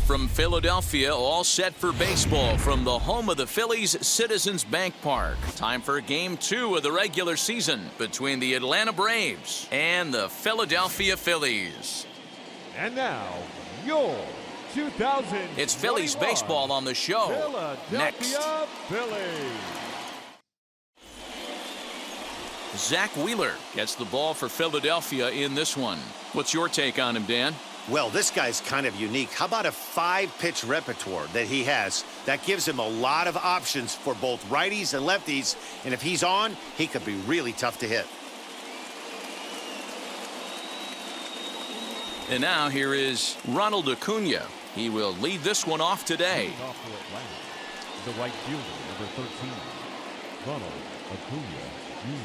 from Philadelphia, all set for baseball from the home of the Phillies, Citizens Bank Park. Time for Game 2 of the regular season between the Atlanta Braves and the Philadelphia Phillies. And now, your 2000. It's Phillies baseball on the show. Next. Phillies. Zach Wheeler gets the ball for Philadelphia in this one. What's your take on him, Dan? Well, this guy's kind of unique. How about a 5-pitch repertoire that he has? That gives him a lot of options for both righties and lefties. And if he's on, he could be really tough to hit. And now here is Ronald Acuna. He will lead this one off today. The right fielder, number 13, Ronald Acuna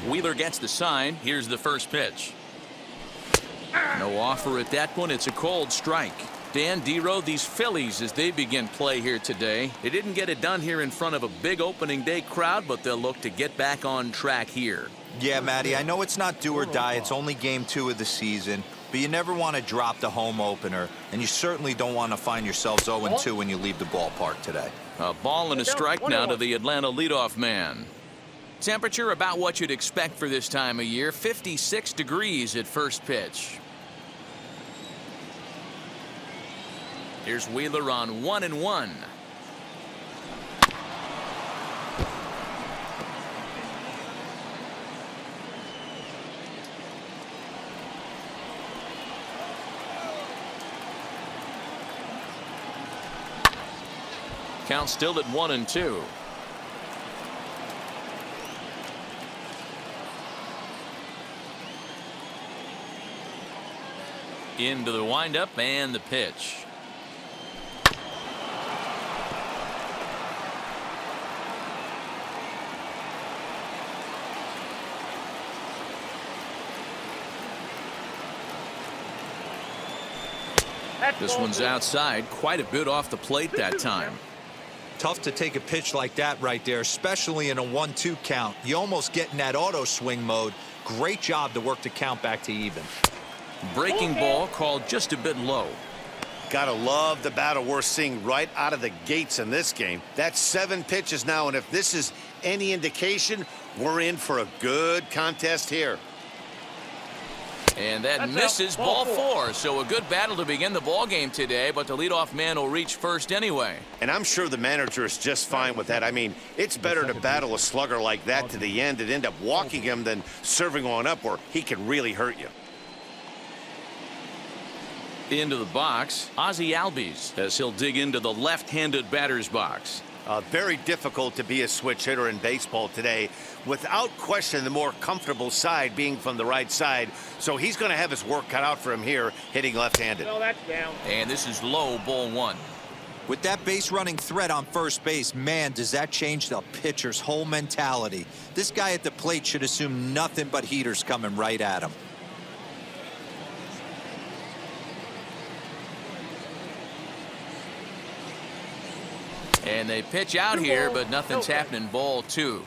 Jr. Wheeler gets the sign. Here's the first pitch. No offer at that one. It's a cold strike. Dan Dero, these Phillies, as they begin play here today, they didn't get it done here in front of a big opening day crowd, but they'll look to get back on track here. Yeah, Matty, I know it's not do or die. It's only Game 2 of the season, but you never want to drop the home opener, and you certainly don't want to find yourselves 0-2 when you leave the ballpark today. A ball and a strike now to the Atlanta leadoff man. Temperature about what you'd expect for this time of year, 56 degrees at first pitch. Here's Wheeler on 1-1. Count still at 1-2. Into the windup and the pitch. This one's outside, quite a bit off the plate that time. Tough to take a pitch like that right there, especially in a 1-2 count. You almost get in that auto swing mode. Great job to work the count back to even. Breaking ball called just a bit low. Gotta love the battle we're seeing right out of the gates in this game. That's 7 pitches now, and if this is any indication, we're in for a good contest here. And that misses ball 4. So a good battle to begin the ball game today, but the leadoff man will reach first anyway. And I'm sure the manager is just fine with that. I mean, it's better to battle a slugger like that to the end and end up walking him than serving on up where he can really hurt you. Into the box, Ozzie Albies, as he'll dig into the left-handed batter's box. Very difficult to be a switch hitter in baseball today. Without question, the more comfortable side being from the right side. So he's going to have his work cut out for him here, hitting left-handed. No, that's down. And this is low, ball 1. With that base running threat on first base, man, does that change the pitcher's whole mentality. This guy at the plate should assume nothing but heaters coming right at him. And they pitch out here, but nothing's happening. Ball 2.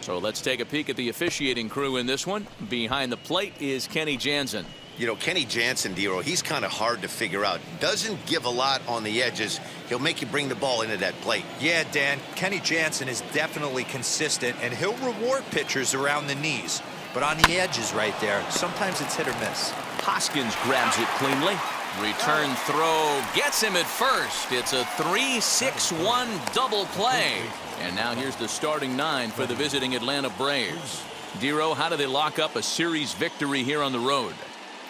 So let's take a peek at the officiating crew in this one. Behind the plate is Kenny Jansen. You know, Kenny Jansen, Dero, he's kind of hard to figure out. Doesn't give a lot on the edges. He'll make you bring the ball into that plate. Yeah, Dan, Kenny Jansen is definitely consistent, and he'll reward pitchers around the knees. But on the edges right there, sometimes it's hit or miss. Hoskins grabs it cleanly. Return throw gets him at first. It's a 3-6-1 double play. And now here's the starting 9 for the visiting Atlanta Braves. Dero, how do they lock up a series victory here on the road?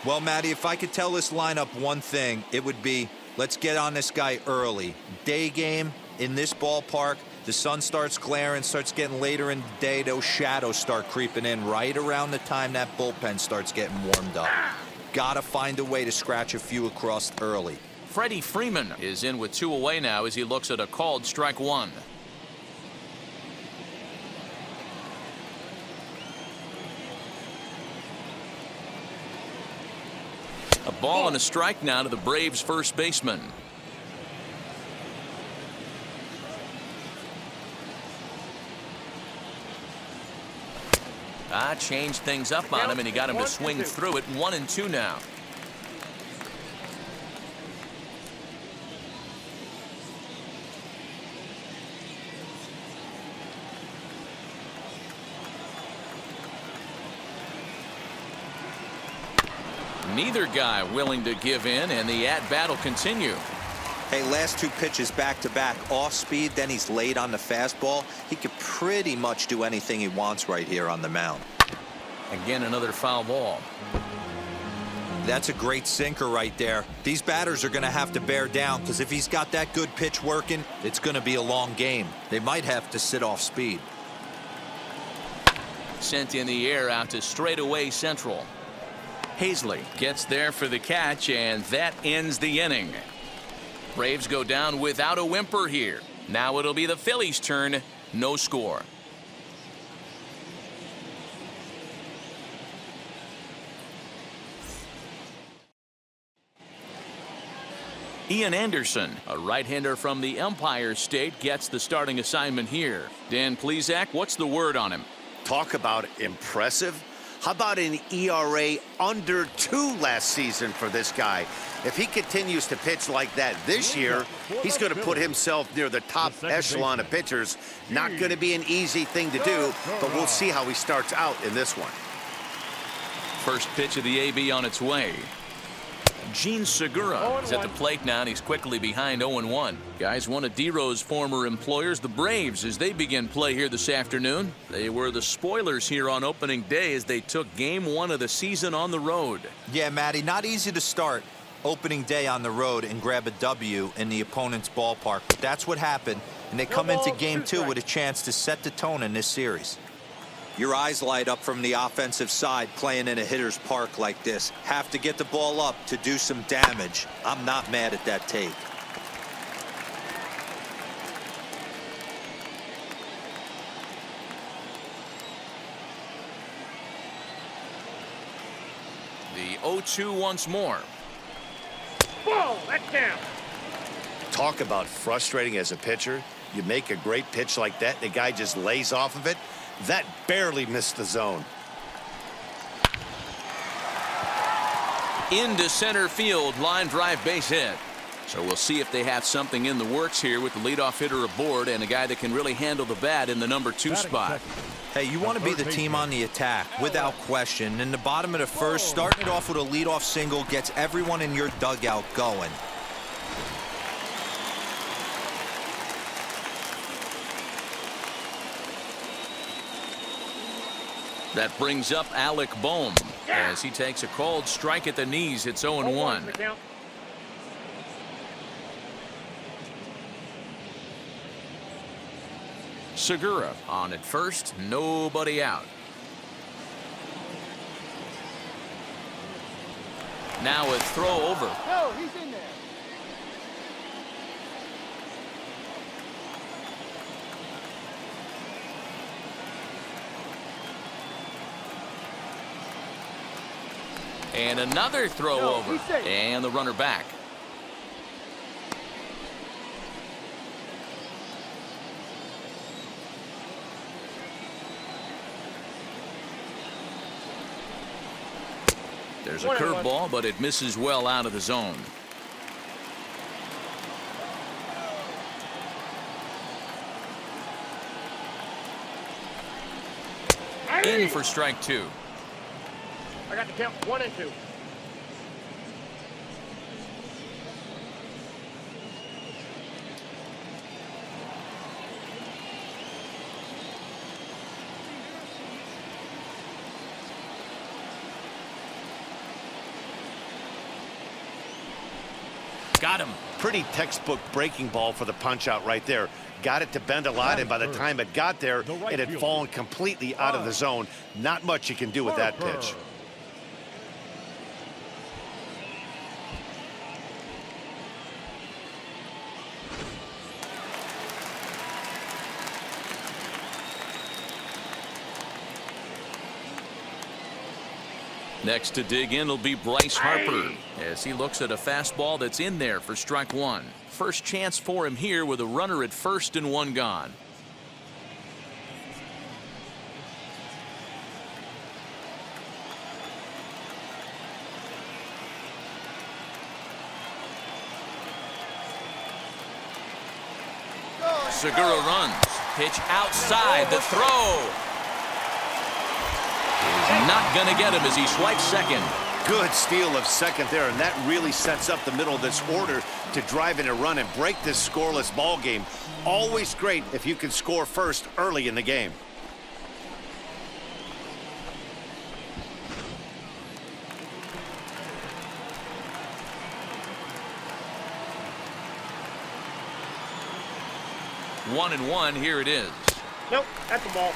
Well, Matty, if I could tell this lineup one thing, it would be let's get on this guy early. Day game in this ballpark, the sun starts glaring, starts getting later in the day, those shadows start creeping in right around the time that bullpen starts getting warmed up. Gotta find a way to scratch a few across early. Freddie Freeman is in with 2 away now as he looks at a called strike 1. A ball and a strike now to the Braves first baseman. Changed things up on him, and he got him to swing through it. 1-2 now. Neither guy willing to give in, and the at-bat will continue. Hey, last 2 pitches back-to-back, off speed, then he's late on the fastball. He could pretty much do anything he wants right here on the mound. Again, another foul ball. That's a great sinker right there. These batters are going to have to bear down, because if he's got that good pitch working, it's going to be a long game. They might have to sit off speed. Sent in the air out to straightaway central. Hazley gets there for the catch, and that ends the inning. Braves go down without a whimper here. Now it'll be the Phillies' turn. No score. Ian Anderson, a right-hander from the Empire State, gets the starting assignment here. Dan Plesac, what's the word on him? Talk about impressive. How about an ERA under 2 last season for this guy? If he continues to pitch like that this year, he's going to put himself near the top echelon of pitchers. Not going to be an easy thing to do, but we'll see how he starts out in this one. First pitch of the AB on its way. Gene Segura is at the plate now, and he's quickly behind 0-1. Guys, one of D-Row's former employers, the Braves, as they begin play here this afternoon. They were the spoilers here on opening day as they took game 1 of the season on the road. Yeah, Matty, not easy to start opening day on the road and grab a W in the opponent's ballpark. But that's what happened, and they come into game 2 with a chance to set the tone in this series. Your eyes light up from the offensive side playing in a hitter's park like this. Have to get the ball up to do some damage. I'm not mad at that take. The 0-2 once more. Whoa, that's down. Talk about frustrating as a pitcher. You make a great pitch like that, the guy just lays off of it. That barely missed the zone. Into center field, line drive, base hit. So we'll see if they have something in the works here with the leadoff hitter aboard and a guy that can really handle the bat in the number 2 spot. Hey, you want to be the team on the attack, without question. In the bottom of the first, starting it off with a leadoff single gets everyone in your dugout going. That brings up Alec Bohm as he takes a called strike at the knees. It's 0-1. Segura on at first, nobody out. Now a throw over. No, he's in there. And another throw over. And the runner back. There's a curveball, but it misses well out of the zone. In for strike 2. I got the count 1 and 2. Got him. Pretty textbook breaking ball for the punch out right there. Got it to bend a lot, and by the time it got there, it had fallen completely out of the zone. Not much you can do with that pitch. Next to dig in will be Bryce Harper as he looks at a fastball that's in there for strike 1. First chance for him here with a runner at first and 1 gone. Segura runs. Pitch outside. The throw. Not going to get him as he swipes second. Good steal of second there, and that really sets up the middle of this order to drive in a run and break this scoreless ball game. Always great if you can score first early in the game. One and one, here it is. Nope, that's a ball.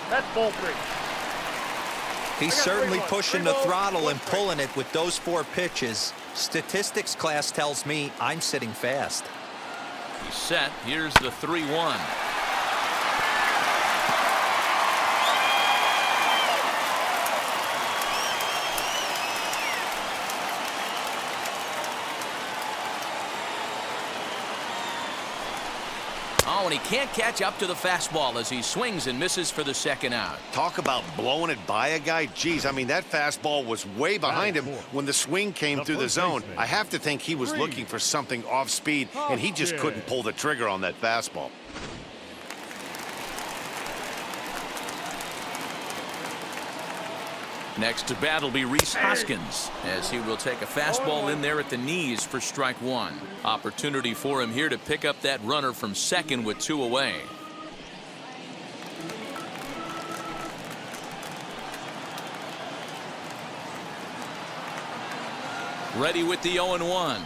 That's ball three. He's certainly pushing the throttle and pulling it with those 4 pitches. Statistics class tells me I'm sitting fast. He's set. Here's the 3-1. Oh, and he can't catch up to the fastball as he swings and misses for the second out. Talk about blowing it by a guy. Geez, I mean, that fastball was way behind him when the swing came through the zone. I have to think he was looking for something off speed, and he just couldn't pull the trigger on that fastball. Next to bat will be Reese Hoskins, as he will take a fastball in there at the knees for strike 1. Opportunity for him here to pick up that runner from second with 2 away. Ready with the 0-1.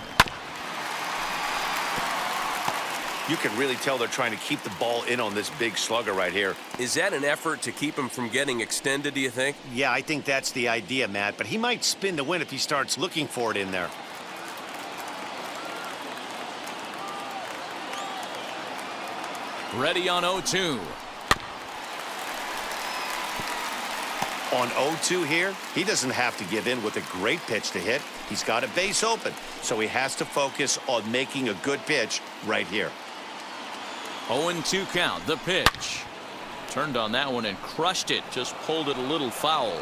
You can really tell they're trying to keep the ball in on this big slugger right here. Is that an effort to keep him from getting extended, do you think? Yeah, I think that's the idea, Matt, but he might spin to win if he starts looking for it in there. Ready on 0-2. On 0-2 here, he doesn't have to give in with a great pitch to hit. He's got a base open, so he has to focus on making a good pitch right here. 0-2 count, the pitch. Turned on that one and crushed it, just pulled it a little foul.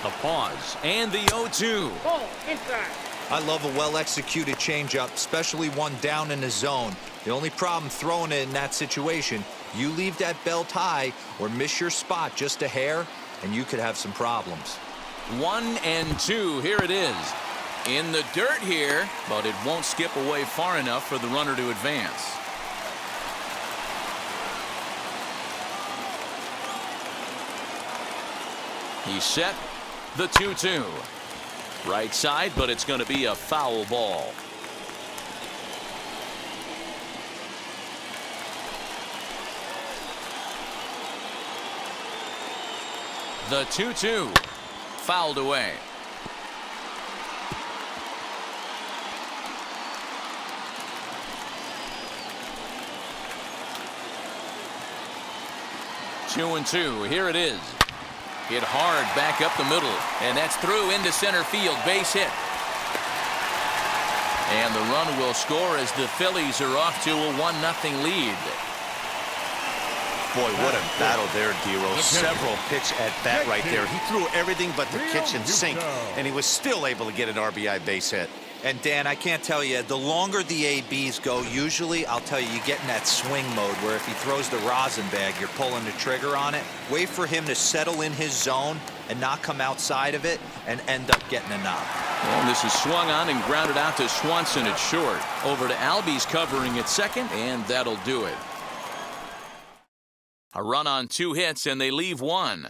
A pause, and the 0-2. Ball inside. I love a well-executed changeup, especially one down in the zone. The only problem throwing it in that situation, you leave that belt high or miss your spot just a hair, and you could have some problems. 1-2, here it is. In the dirt here, but it won't skip away far enough for the runner to advance. He's set. The 2-2. Right side, but it's going to be a foul ball. The 2-2. Fouled away. Two and two. Here it is. Hit hard back up the middle, and that's through into center field. Base hit. And the run will score as the Phillies are off to a 1-0 lead. Boy, what a battle there, Dero. Several pitch at bat right there. He threw everything but the kitchen sink, and he was still able to get an RBI base hit. And Dan, I can't tell you, the longer the ABs go, usually, I'll tell you, you get in that swing mode where if he throws the rosin bag, you're pulling the trigger on it. Wait for him to settle in his zone and not come outside of it and end up getting a knock. And this is swung on and grounded out to Swanson at short. Over to Albies covering at second, and that'll do it. A run on 2 hits, and they leave 1.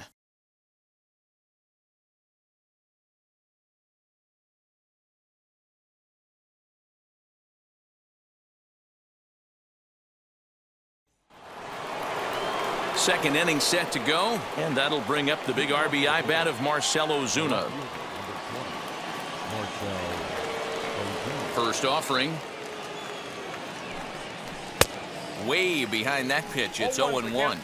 Second inning set to go, and that'll bring up the big RBI bat of Marcell Ozuna. First offering. Way behind that pitch. It's 0-1.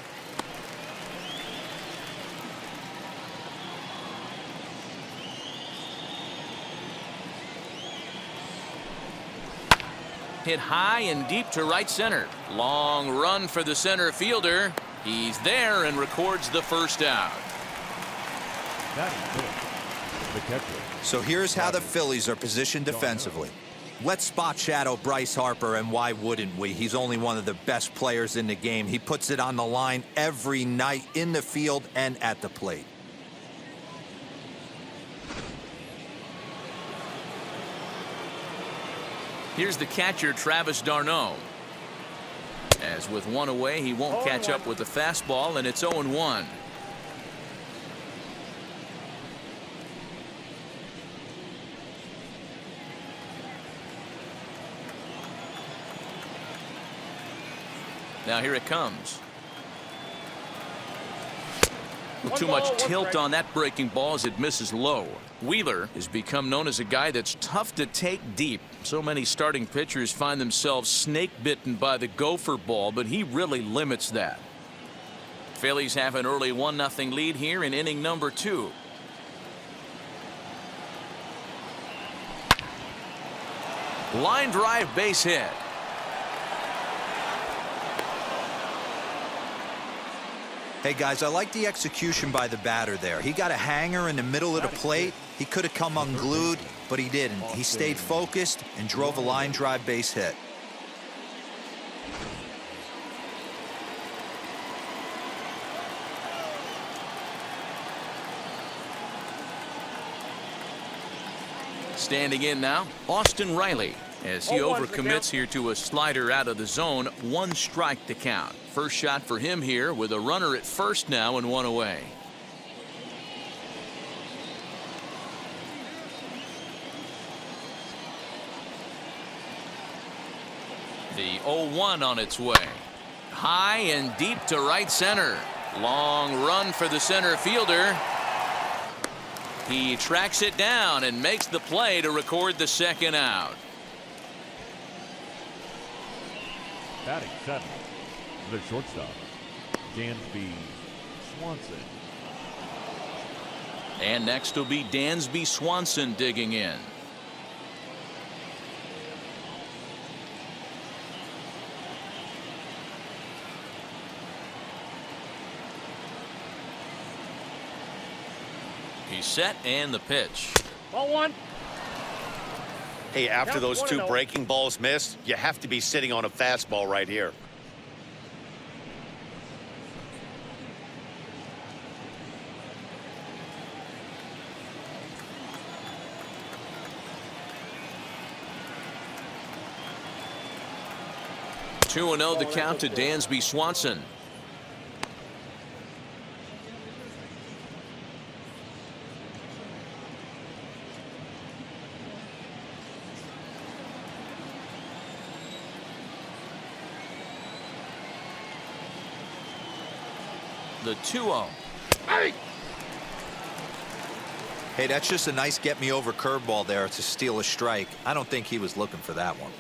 hit high and deep to right center. Long run for the center fielder. He's there and records the first out. That is it. The catcher. So here's how the Phillies are positioned defensively. Let's spot shadow Bryce Harper, and why wouldn't we? He's only one of the best players in the game. He puts it on the line every night in the field and at the plate. Here's the catcher, Travis d'Arnaud. As with one away, he won't catch up with the fastball, and it's 0-1. Now here it comes. Too much tilt on that breaking ball as it misses low. Wheeler has become known as a guy that's tough to take deep. So many starting pitchers find themselves snake bitten by the gopher ball, but he really limits that. Phillies have an early 1-0 lead here in inning number 2. Line drive base hit. Hey guys, I like the execution by the batter there. He got a hanger in the middle of the plate. He could have come unglued, but he didn't. He stayed focused and drove a line drive base hit. Standing in now, Austin Riley, as he overcommits here to a slider out of the zone. 1 strike to count. First shot for him here with a runner at first now and 1 away. The 0-1 on its way. High and deep to right center. Long run for the center fielder. He tracks it down and makes the play to record the second out. Batting 7. The shortstop, Dansby Swanson. And next will be Dansby Swanson digging in. He's set and the pitch. Ball 1. Hey, after those 2 breaking balls missed, you have to be sitting on a fastball right here. Two 2-0 the count to Dansby Swanson. The 2-0. Hey, that's just a nice get-me-over curveball there to steal a strike. I don't think he was looking for that one.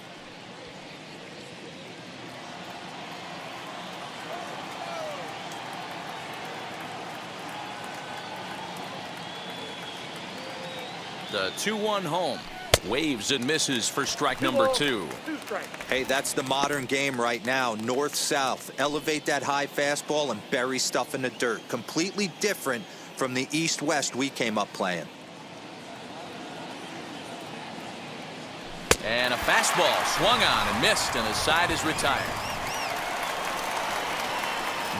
The 2-1 home. Waves and misses for strike number 2. 2 strikes. Hey, that's the modern game right now. North-south. Elevate that high fastball and bury stuff in the dirt. Completely different from the east-west we came up playing. And a fastball swung on and missed, and the side is retired.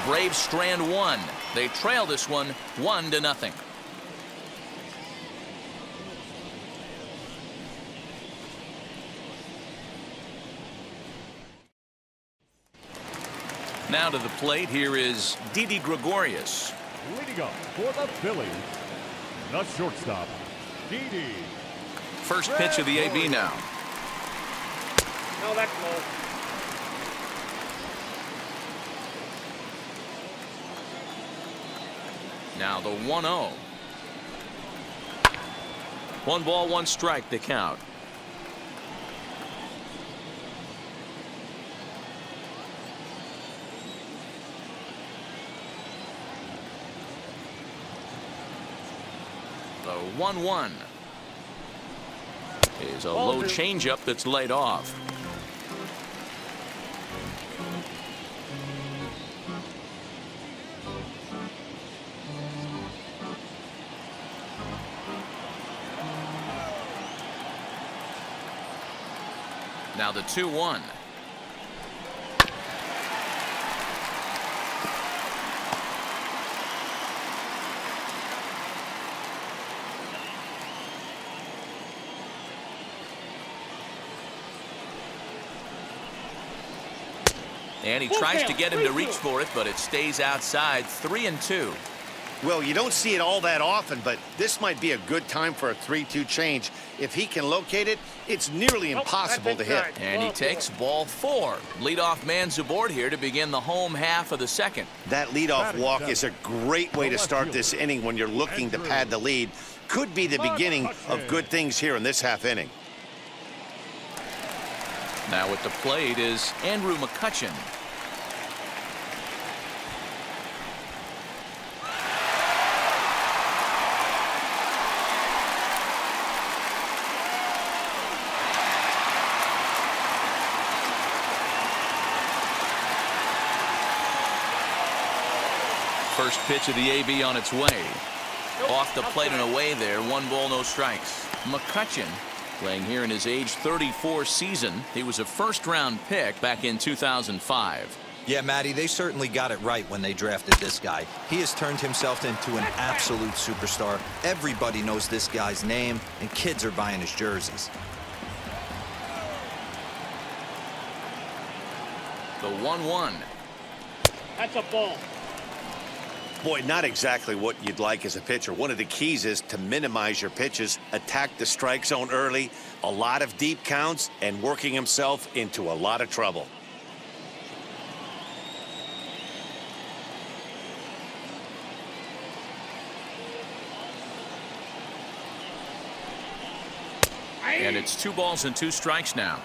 Braves strand 1. They trail this one 1-0. Now to the plate, here is Didi Gregorius. Leading up for the Phillies, the shortstop, Didi. First pitch of the AB now. No, that's low. Now the 1-0. 1 ball, 1 strike to count. The 1-1 is a low changeup that's laid off. Now the 2-1. And he tries to get him to reach for it, but it stays outside. 3-2. Well, you don't see it all that often, but this might be a good time for a 3-2 change. If he can locate it, it's nearly impossible to hit. And he takes ball 4. Leadoff man's aboard here to begin the home half of the second. That leadoff walk is a great way to start this inning when you're looking to pad the lead. Could be the beginning of good things here in this half inning. Now at the plate is Andrew Mccutchen. First pitch of the AB on its way. Off the plate and away there. 1 ball, no strikes. Mccutchen playing here in his age 34 season. He was a first-round pick back in 2005. Yeah, Matty, they certainly got it right when they drafted this guy. He has turned himself into an absolute superstar. Everybody knows this guy's name, and kids are buying his jerseys. The 1-1. That's a ball. Boy, not exactly what you'd like as a pitcher. One of the keys is to minimize your pitches, attack the strike zone early, a lot of deep counts, and working himself into a lot of trouble. And it's 2 balls and 2 strikes now.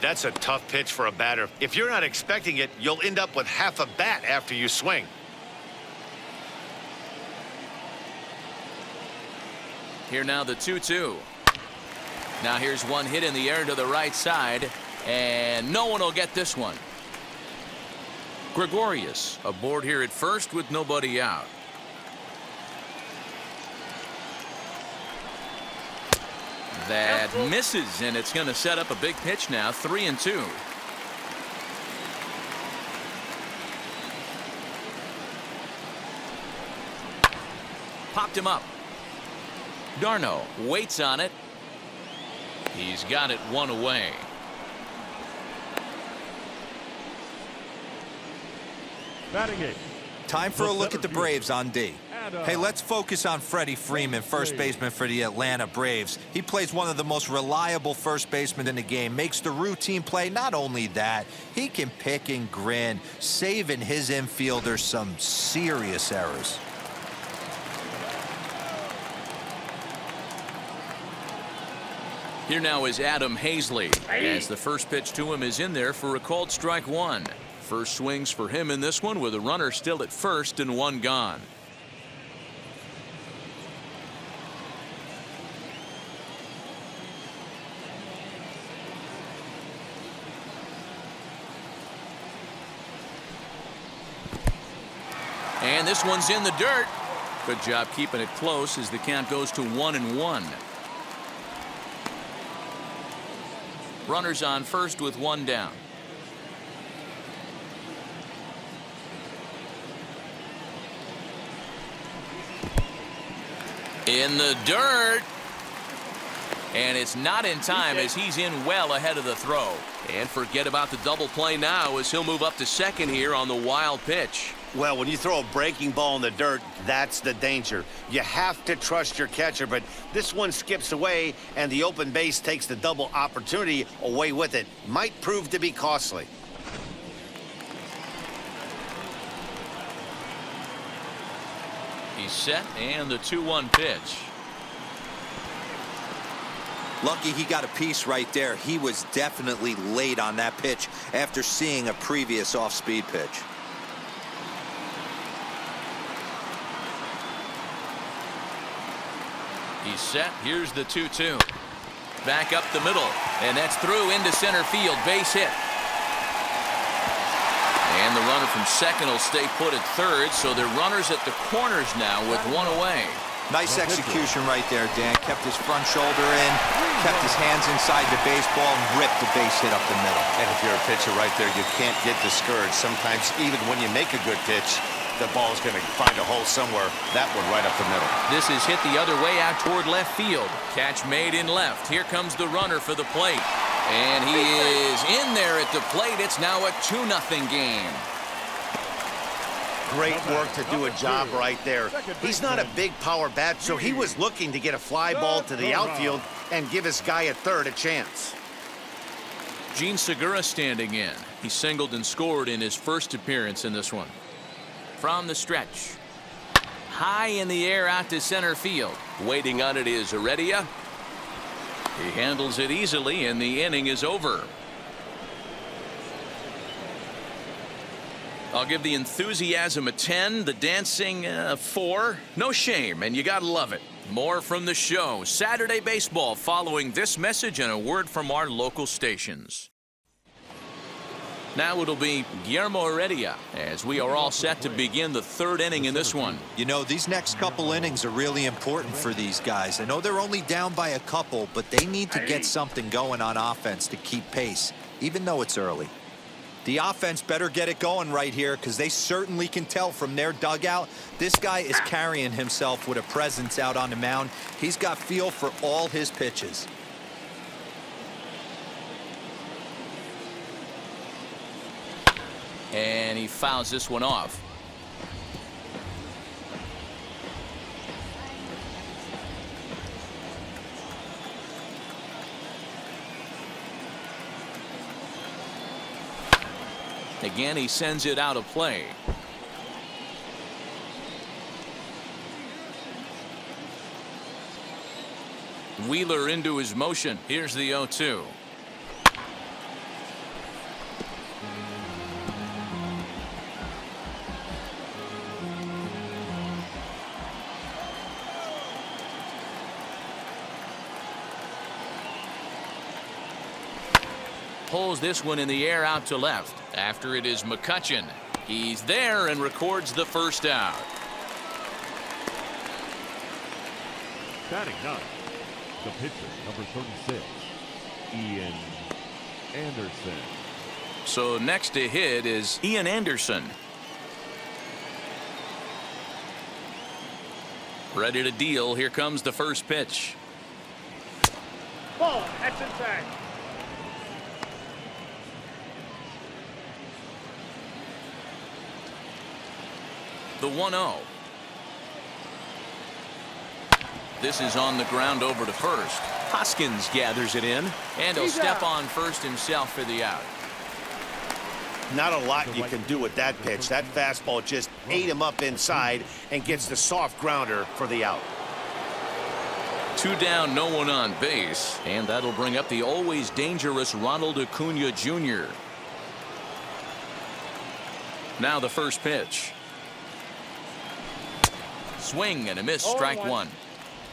That's a tough pitch for a batter. If you're not expecting it, you'll end up with half a bat after you swing. Here now the 2-2. Now here's one hit in the air to the right side, and no one will get this one. Gregorius aboard here at first with nobody out. That misses, and it's going to set up a big pitch now. 3-2. Popped him up. Darno waits on it. He's got it 1 away. Batting 8. Time for a look at the Braves on D. Hey, let's focus on Freddie Freeman, first baseman for the Atlanta Braves. He plays one of the most reliable first basemen in the game, makes the routine play. Not only that, he can pick and grin, saving his infielders some serious errors. Here now is Adam Hazley, as the first pitch to him is in there for a called strike 1. First swings for him in this one with a runner still at first and 1 gone. And this one's in the dirt. Good job keeping it close as the count goes to 1-1. Runners on first with 1 down. In the dirt. And it's not in time as he's in well ahead of the throw. And forget about the double play now as he'll move up to second here on the wild pitch. Well, when you throw a breaking ball in the dirt, that's the danger. You have to trust your catcher, but this one skips away, and the open base takes the double opportunity away with it. Might prove to be costly. He's set, and the 2-1 pitch. Lucky he got a piece right there. He was definitely late on that pitch after seeing a previous off-speed pitch. He's set. Here's the 2-2. Back up the middle, and that's through into center field. Base hit. And the runner from second will stay put at third, so they're runners at the corners now with 1 away. Nice execution right there, Dan. Kept his front shoulder in, kept his hands inside the baseball, and ripped the base hit up the middle. And if you're a pitcher right there, you can't get discouraged. Sometimes even when you make a good pitch, the ball's going to find a hole somewhere. That one right up the middle. This is hit the other way out toward left field. Catch made in left. Here comes the runner for the plate. And he is in there at the plate. It's now a 2-0 game. Great work to do a job right there. He's not a big power bat, so he was looking to get a fly ball to the outfield and give his guy at third a chance. Gene Segura standing in. He singled and scored in his first appearance in this one. From the stretch. High in the air out to center field. Waiting on it is Heredia. He handles it easily, and the inning is over. I'll give the enthusiasm a 10, the dancing a 4. No shame, and you gotta love it. More from the show. Saturday Baseball following this message and a word from our local stations. Now it'll be Guillermo Heredia as we are all set to begin the third inning in this one. You know, these next couple innings are really important for these guys. I know they're only down by a couple, but they need to get something going on offense to keep pace, even though it's early. The offense better get it going right here because they certainly can tell from their dugout. This guy is carrying himself with a presence out on the mound. He's got feel for all his pitches. And he fouls this one off. Again, he sends it out of play. Wheeler into his motion. Here's the 0-2. Pulls this one in the air out to left. After it is Mccutchen. He's there and records the first out. Batting ninth, the pitcher, number 36, Ian Anderson. So next to hit is Ian Anderson. Ready to deal. Here comes the first pitch. Ball. That's inside. The 1-0. This is on the ground over to first. Hoskins gathers it in, and he'll step on first himself for the out. Not a lot you can do with that pitch. That fastball just ate him up inside and gets the soft grounder for the out. 2 down, no one on base, and that'll bring up the always dangerous Ronald Acuna Jr. Now the first pitch. Swing and a miss, strike one.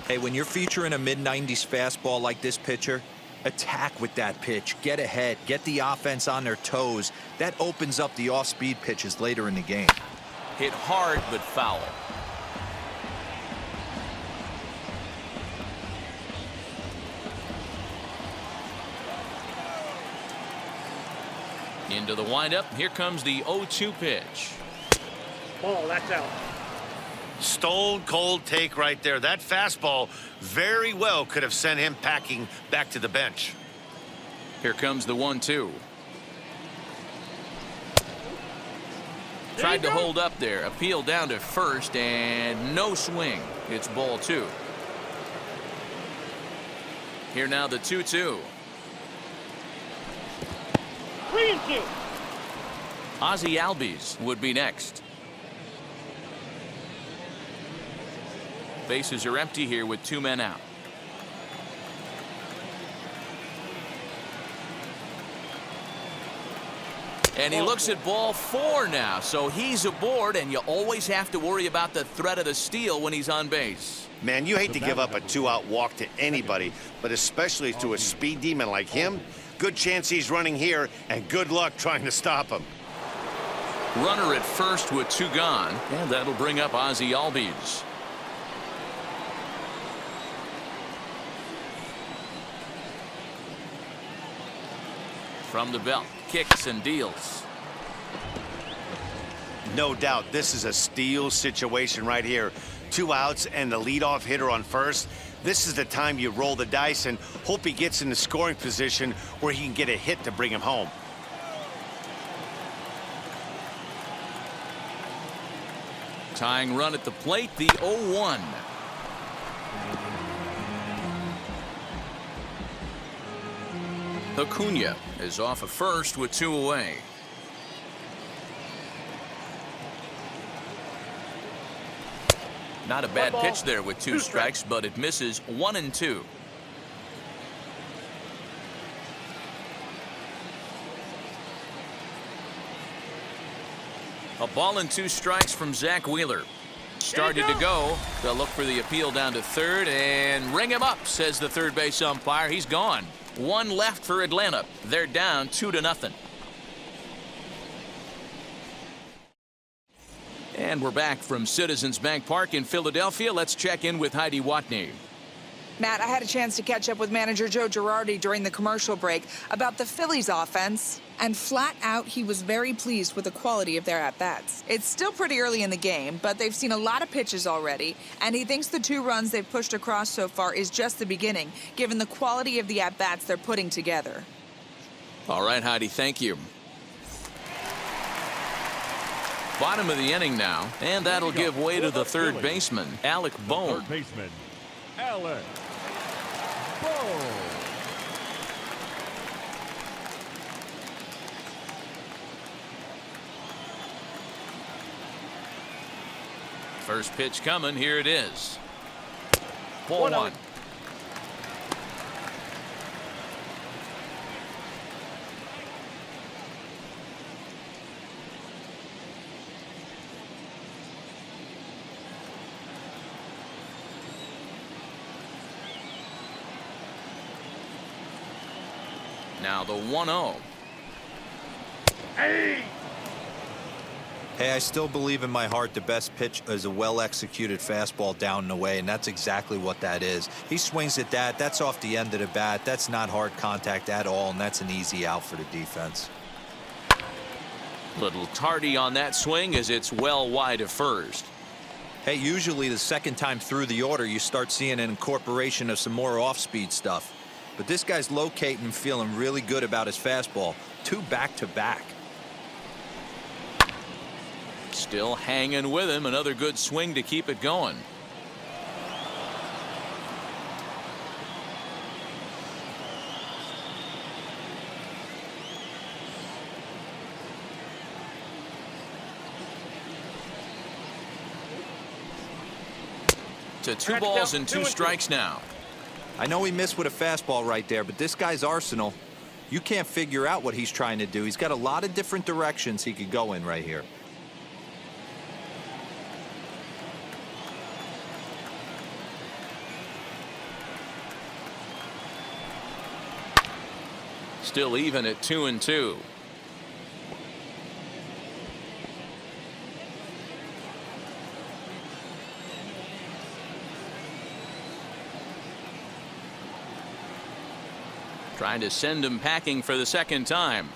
Hey, when you're featuring a mid-90s fastball like this pitcher, attack with that pitch. Get ahead. Get the offense on their toes. That opens up the off-speed pitches later in the game. Hit hard but foul. Into the windup. Here comes the 0-2 pitch. Ball. That's out. Stone cold take right there. That fastball very well could have sent him packing back to the bench. Here comes the 1-2. Tried to hold up there. Appeal down to first and no swing. It's ball 2. Here now the 2-2. 3-2. Ozzie Albies would be next. Bases are empty here with 2 men out. And he looks at ball 4 now, so he's aboard, and you always have to worry about the threat of the steal when he's on base. Man, you hate to give up a 2-out walk to anybody, but especially to a speed demon like him. Good chance he's running here, and good luck trying to stop him. Runner at first with 2 gone, and that'll bring up Ozzie Albies. From the belt, kicks and deals. No doubt this is a steal situation right here. 2 outs and the leadoff hitter on first. This is the time you roll the dice and hope he gets in the scoring position where he can get a hit to bring him home. Tying run at the plate, the 0-1. Acuna is off of first with 2 away. Not a bad pitch there with 2 strikes, but it misses 1-2. A ball and 2 strikes from Zach Wheeler. Started to go. They'll look for the appeal down to third and ring him up, says the third base umpire. He's gone. 1 left for Atlanta. They're down 2-0. And we're back from Citizens Bank Park in Philadelphia. Let's check in with Heidi Watney. Matt, I had a chance to catch up with manager Joe Girardi during the commercial break about the Phillies offense, and flat out, he was very pleased with the quality of their at-bats. It's still pretty early in the game, but they've seen a lot of pitches already, and he thinks the 2 runs they've pushed across so far is just the beginning, given the quality of the at-bats they're putting together. All right, Heidi, thank you. Bottom of the inning now, and that'll give way to the third baseman, Alec Bohm. Third baseman, Alec Bohm. First pitch coming. Here it is. Ball 1. Now the 1-0. Hey! Hey, I still believe in my heart the best pitch is a well-executed fastball down and away, and that's exactly what that is. He swings at that. That's off the end of the bat. That's not hard contact at all, and that's an easy out for the defense. Little tardy on that swing as it's well wide of first. Hey, usually the second time through the order, you start seeing an incorporation of some more off-speed stuff. But this guy's locating and feeling really good about his fastball. 2 back-to-back. Still hanging with him. Another good swing to keep it going. To 2 balls and 2 strikes now. I know he missed with a fastball right there, but this guy's arsenal, you can't figure out what he's trying to do. He's got a lot of different directions he could go in right here. Still even at 2-2. Trying to send him packing for the second time.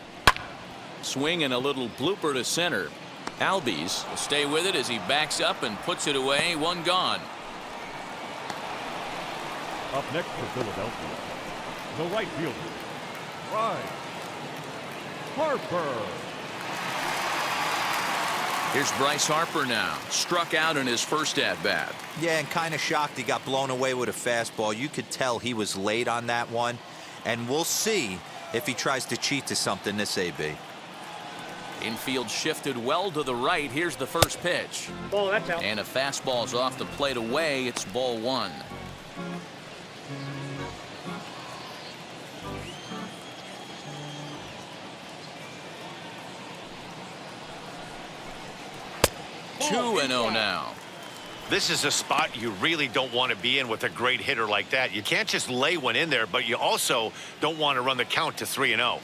Swing and a little blooper to center. Albies will stay with it as he backs up and puts it away. 1 gone. Up next for Philadelphia, the right fielder, Bryce Harper. Here's Bryce Harper now. Struck out in his first at-bat. Yeah, and kind of shocked he got blown away with a fastball. You could tell he was late on that one. And we'll see if he tries to cheat to something this AB. Infield shifted well to the right. Here's the first pitch. Ball, that's out. And a fastball's off the plate away. It's ball 1. Two and 0 now. This is a spot you really don't want to be in with a great hitter like that. You can't just lay one in there, but you also don't want to run the count to 3-0.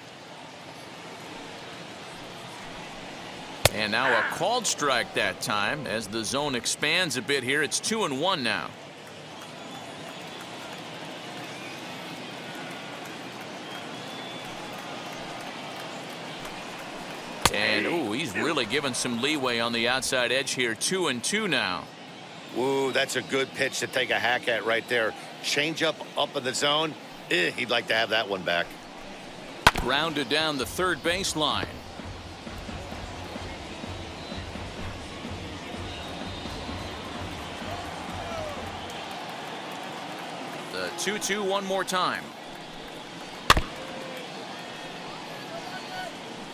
And now a called strike that time as the zone expands a bit here. It's 2-1 now. And, ooh, he's really given some leeway on the outside edge here. 2-2 now. Ooh, that's a good pitch to take a hack at right there. Change up in the zone. He'd like to have that one back. Grounded down the third baseline. The 2-2 one more time.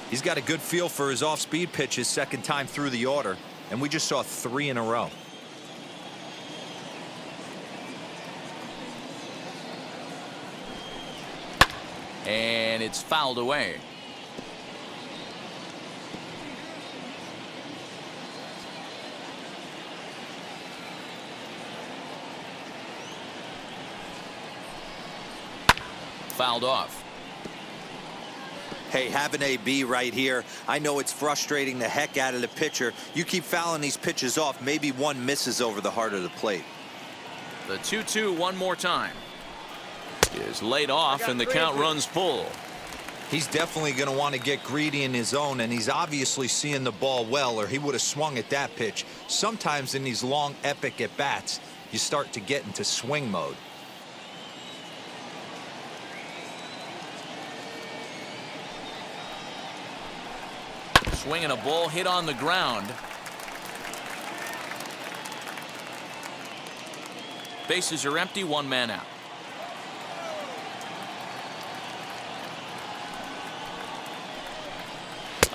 He's got a good feel for his off-speed pitches second time through the order, and we just saw 3 in a row. And it's fouled away. Fouled off. Hey, have an AB right here. I know it's frustrating the heck out of the pitcher. You keep fouling these pitches off, maybe one misses over the heart of the plate. The 2-2 one more time. Is laid off and the count runs full. He's definitely going to want to get greedy in his zone, and he's obviously seeing the ball well, or he would have swung at that pitch. Sometimes in these long epic at bats, you start to get into swing mode. Swinging a ball hit on the ground. Bases are empty, 1 man out.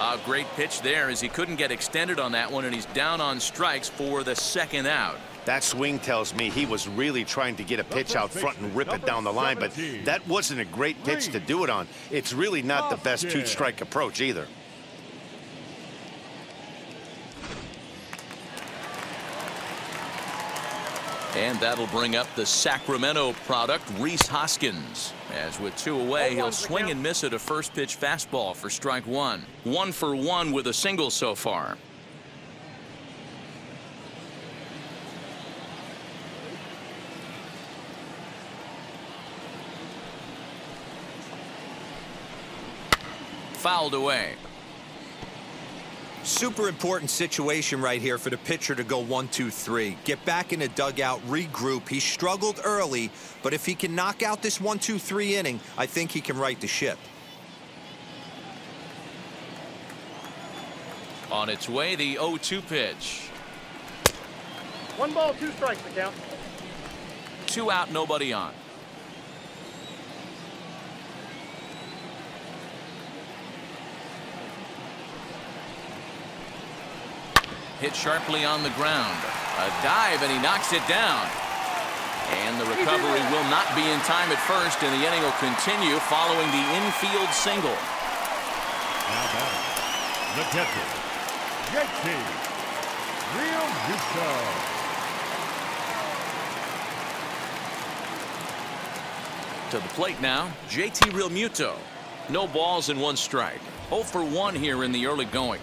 A great pitch there as he couldn't get extended on that one, and he's down on strikes for the second out. That swing tells me he was really trying to get a pitch out front and rip it down the line, but that wasn't a great pitch to do it on. It's really not the best 2-strike approach either. And that'll bring up the Sacramento product, Reese Hoskins. As with 2 away, he'll swing and miss at a first pitch fastball for strike 1. 1 for 1 with a single so far. Fouled away. Super important situation right here for the pitcher to go 1-2-3. Get back in the dugout, regroup. He struggled early, but if he can knock out this 1-2-3 inning, I think he can right the ship. On its way, the 0-2 pitch. 1 ball, 2 strikes to count. 2 out, nobody on. Hit sharply on the ground. A dive, and he knocks it down. And the recovery will not be in time at first, and the inning will continue following the infield single. Now batting, the catcher, JT Realmuto. To the plate now, JT Realmuto. No balls and 1 strike. 0 for 1 here in the early going.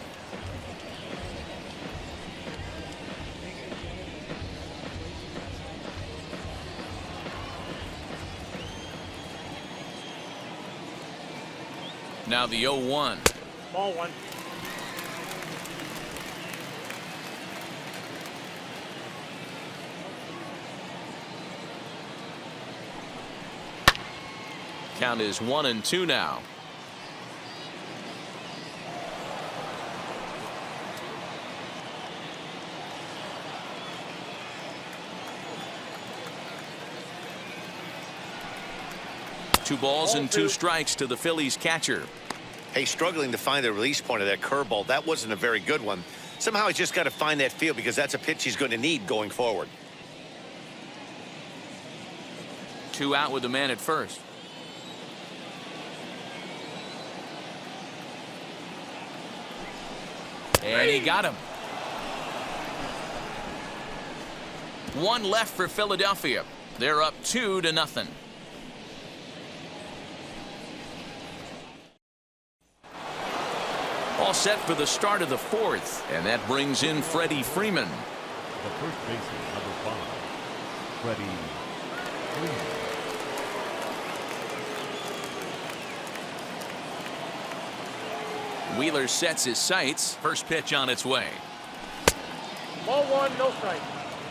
Now the 0-1. Ball 1. Count is 1-2 now. Two balls and 2 strikes to the Phillies catcher. Hey, struggling to find the release point of that curveball. That wasn't a very good one. Somehow he's just got to find that feel, because that's a pitch he's going to need going forward. 2 out with the man at first. And he got him. 1 left for Philadelphia. They're up 2-0. All set for the start of the 4th, and that brings in Freddie Freeman. The first baseman, number 5, Freddie Freeman. Wheeler sets his sights. First pitch on its way. Ball one, no strike.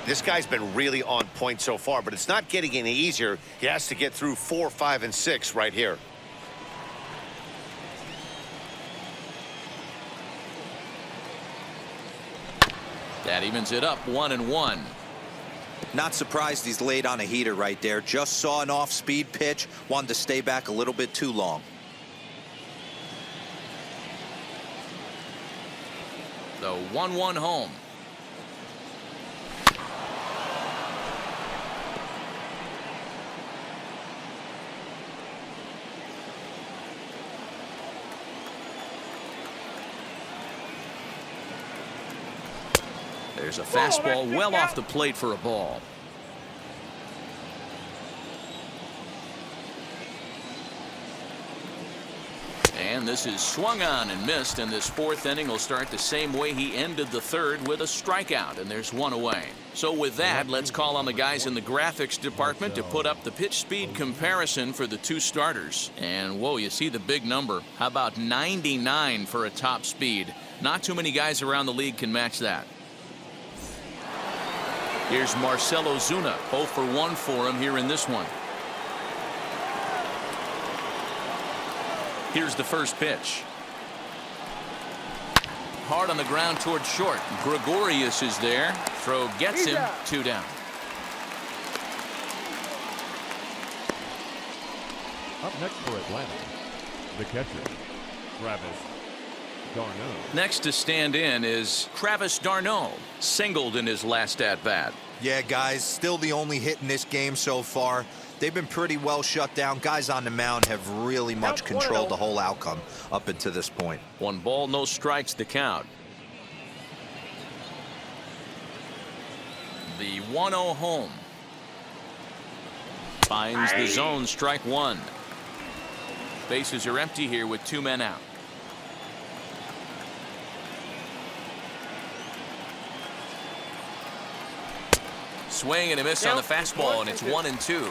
This guy's been really on point so far, but it's not getting any easier. He has to get through 4, 5, and 6 right here. That evens it up 1-1. Not surprised he's laid on a heater right there. Just saw an off-speed pitch. Wanted to stay back a little bit too long. The 1-1 home. There's a fastball well off the plate for a ball. And this is swung on and missed, and this fourth inning will start the same way he ended the third, with a strikeout, and there's one away. So with that, let's call on the guys in the graphics department to put up the pitch speed comparison for the two starters. And whoa, you see the big number. How about 99 for a top speed? Not too many guys around the league can match that. Here's Marcell Ozuna, 0 for 1 for him here in this one. Here's the first pitch. Hard on the ground towards short. Gregorius is there. Throw gets him. 2 down. Up next for Atlanta, the catcher, Travis d'Arnaud. Next to stand in is Travis d'Arnaud. Singled in his last at-bat. Yeah, guys, still the only hit in this game so far. They've been pretty well shut down. Guys on the mound have really much controlled the whole outcome up until this point. 1 ball, no strikes, the count. The 1-0 home. Finds the zone, strike 1. Bases are empty here with 2 men out. Swing and a miss on the fastball, and it's 1-2.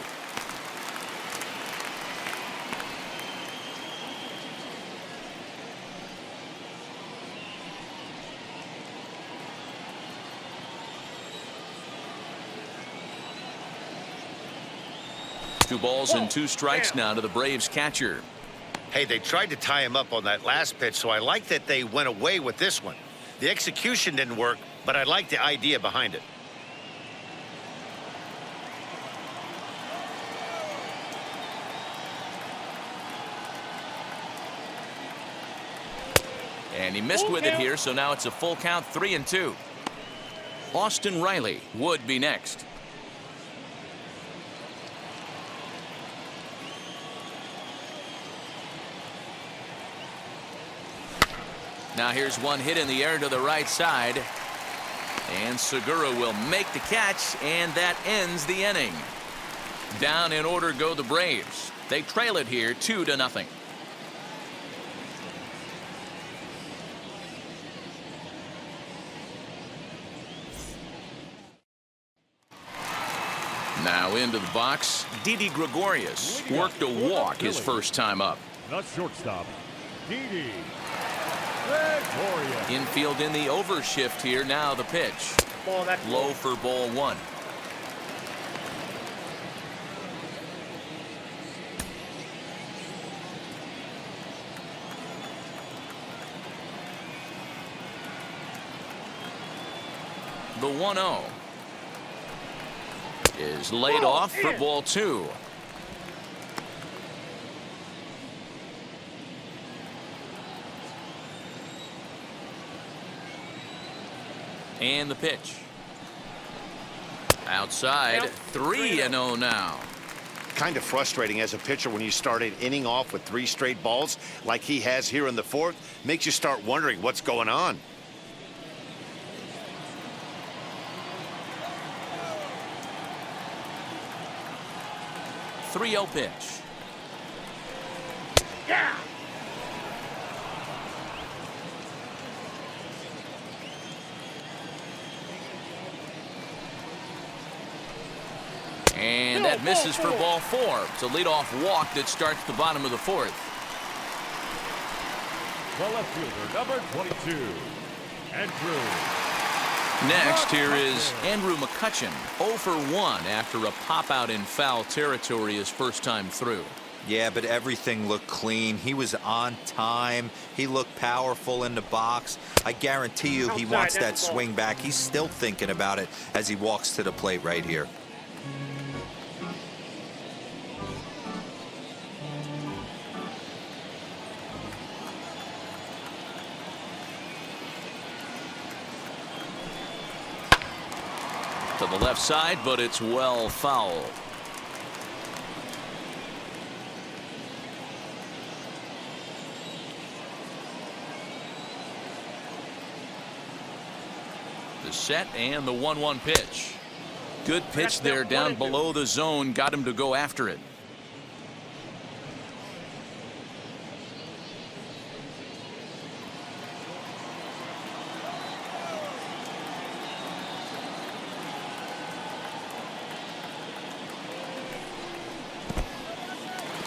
Two balls and 2 strikes now to the Braves catcher. Hey, they tried to tie him up on that last pitch, so I like that they went away with this one. The execution didn't work, but I like the idea behind it. And he missed with it here, so now it's a full count, 3-2. Austin Riley would be next. Now here's one hit in the air to the right side. And Segura will make the catch, and that ends the inning. Down in order go the Braves. They trail it here 2-0. Now into the box, Didi Gregorius worked a walk his first time up. The shortstop, Didi Gregorius. Infield in the overshift here. Now the pitch. Low for ball 1. The 1-0 is laid off for ball 2. And the pitch. Outside, 3-0 now. Kind of frustrating as a pitcher when you start an inning off with 3 straight balls like he has here in the 4th. Makes you start wondering what's going on. .30 pitch. Yeah. And that misses for ball 4. It's a leadoff walk that starts the bottom of the 4th. The left fielder, number 22, Andrew. Next, here is Andrew McCutchen, 0 for 1 after a pop-out in foul territory his first time through. Yeah, but everything looked clean. He was on time. He looked powerful in the box. I guarantee you he wants that swing back. He's still thinking about it as he walks to the plate right here. To the left side, but it's well fouled. The set and the 1-1 pitch. Good pitch there down below the zone. Got him to go after it.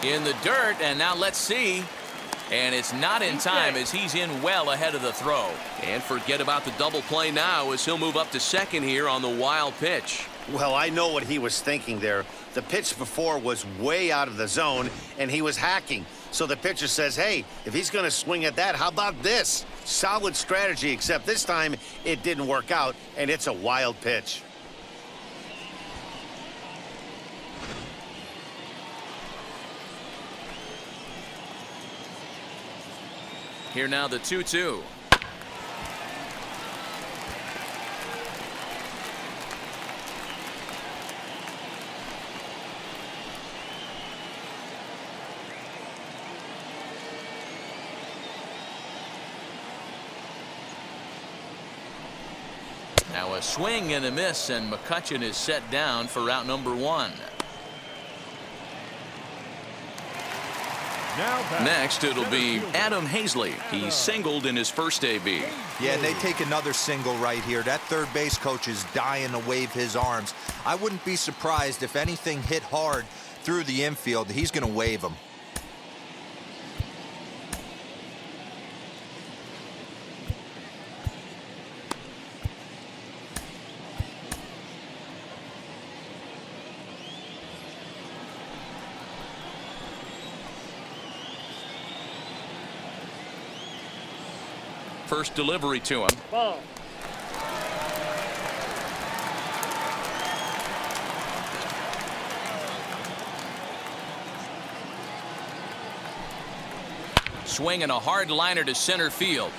In the dirt, and now let's see. And it's not in time as he's in well ahead of the throw. And forget about the double play now as he'll move up to second here on the wild pitch. Well, I know what he was thinking there. The pitch before was way out of the zone, and he was hacking. So the pitcher says, hey, if he's going to swing at that, how about this? Solid strategy, except this time it didn't work out, and it's a wild pitch. Here now the 2-2. Now a swing and a miss, and McCutchen is set down for out number 1. Next, it'll be Adam Hazley. He singled in his first AB. Yeah, and they take another single right here. That third base coach is dying to wave his arms. I wouldn't be surprised if anything hit hard through the infield. He's going to wave them. First delivery to him. Ball. Swinging a hard liner to center field.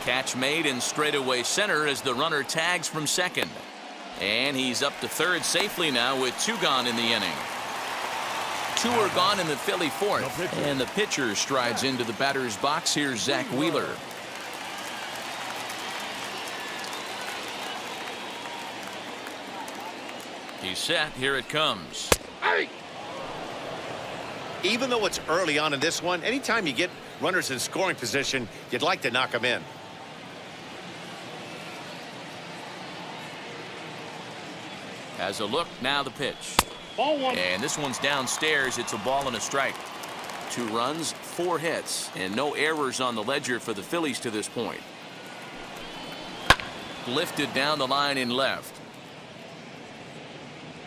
Catch made in straightaway center as the runner tags from second. And he's up to third safely now with 2 gone in the inning. 2 are gone in the Philly fourth. And the pitcher strides into the batter's box. Here's Zach Wheeler. He's set. Here it comes. Hey! Even though it's early on in this one, anytime you get runners in scoring position, you'd like to knock them in. Has a look. Now the pitch. Ball 1. And this one's downstairs. It's a ball and a strike. 2 runs, 4 hits, and no errors on the ledger for the Phillies to this point. Lifted down the line in left.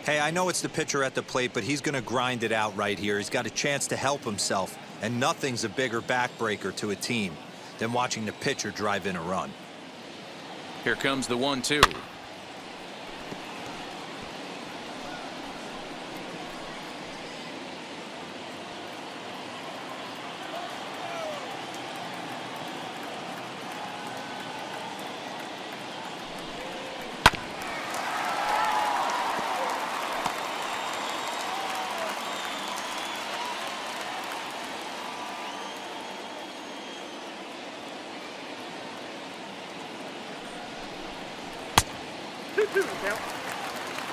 Hey, I know it's the pitcher at the plate, but he's going to grind it out right here. He's got a chance to help himself, and nothing's a bigger backbreaker to a team than watching the pitcher drive in a run. Here comes the 1-2.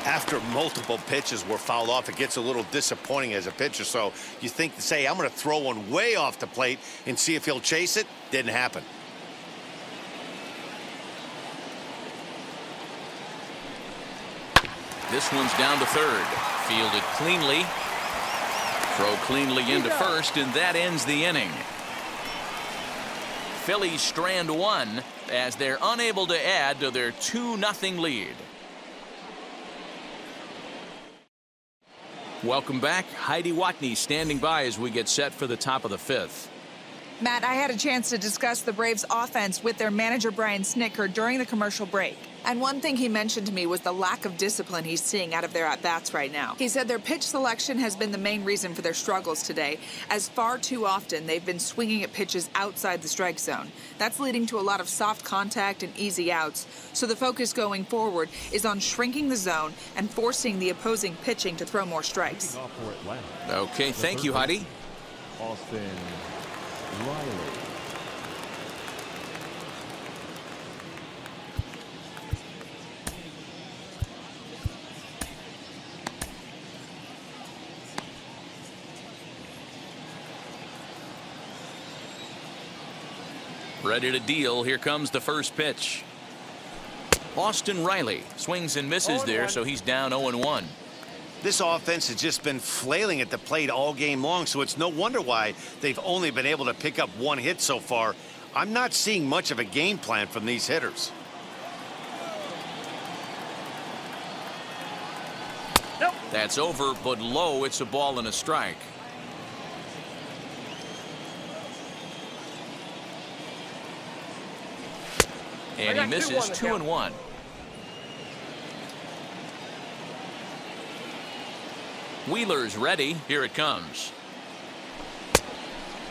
After multiple pitches were fouled off, it gets a little disappointing as a pitcher. So you think to say, I'm going to throw one way off the plate and see if he'll chase it. Didn't happen. This one's down to third. Fielded cleanly. Throw cleanly into first, and that ends the inning. Phillies strand one as they're unable to add to their 2-0 lead. Welcome back. Heidi Watney standing by as we get set for the top of the 5th. Matt, I had a chance to discuss the Braves' offense with their manager, Brian Snitker, during the commercial break. And one thing he mentioned to me was the lack of discipline he's seeing out of their at-bats right now. He said their pitch selection has been the main reason for their struggles today, as far too often they've been swinging at pitches outside the strike zone. That's leading to a lot of soft contact and easy outs, so the focus going forward is on shrinking the zone and forcing the opposing pitching to throw more strikes. Okay, thank you, Heidi. Austin Riley. Ready to deal. Here comes the first pitch. Austin Riley swings and misses there, so he's down 0-1. This offense has just been flailing at the plate all game long, so it's no wonder why they've only been able to pick up one hit so far. I'm not seeing much of a game plan from these hitters. Nope. That's over, but low. It's a ball and a strike. And he misses 2-1. Wheeler's ready. Here it comes.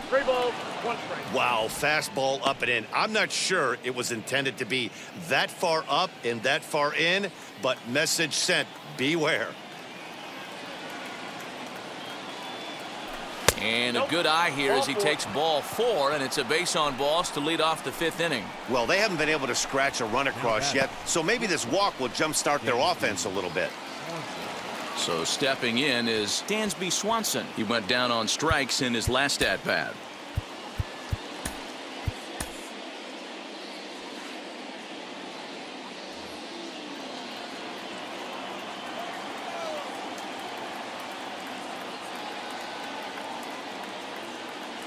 3 balls, 1 strike. Wow, fastball up and in. I'm not sure it was intended to be that far up and that far in, but message sent, beware. And a good eye here as he takes ball 4, and it's a base on balls to lead off the 5th inning. Well, they haven't been able to scratch a run across yet, so maybe this walk will jumpstart their offense a little bit. So stepping in is Dansby Swanson. He went down on strikes in his last at-bat.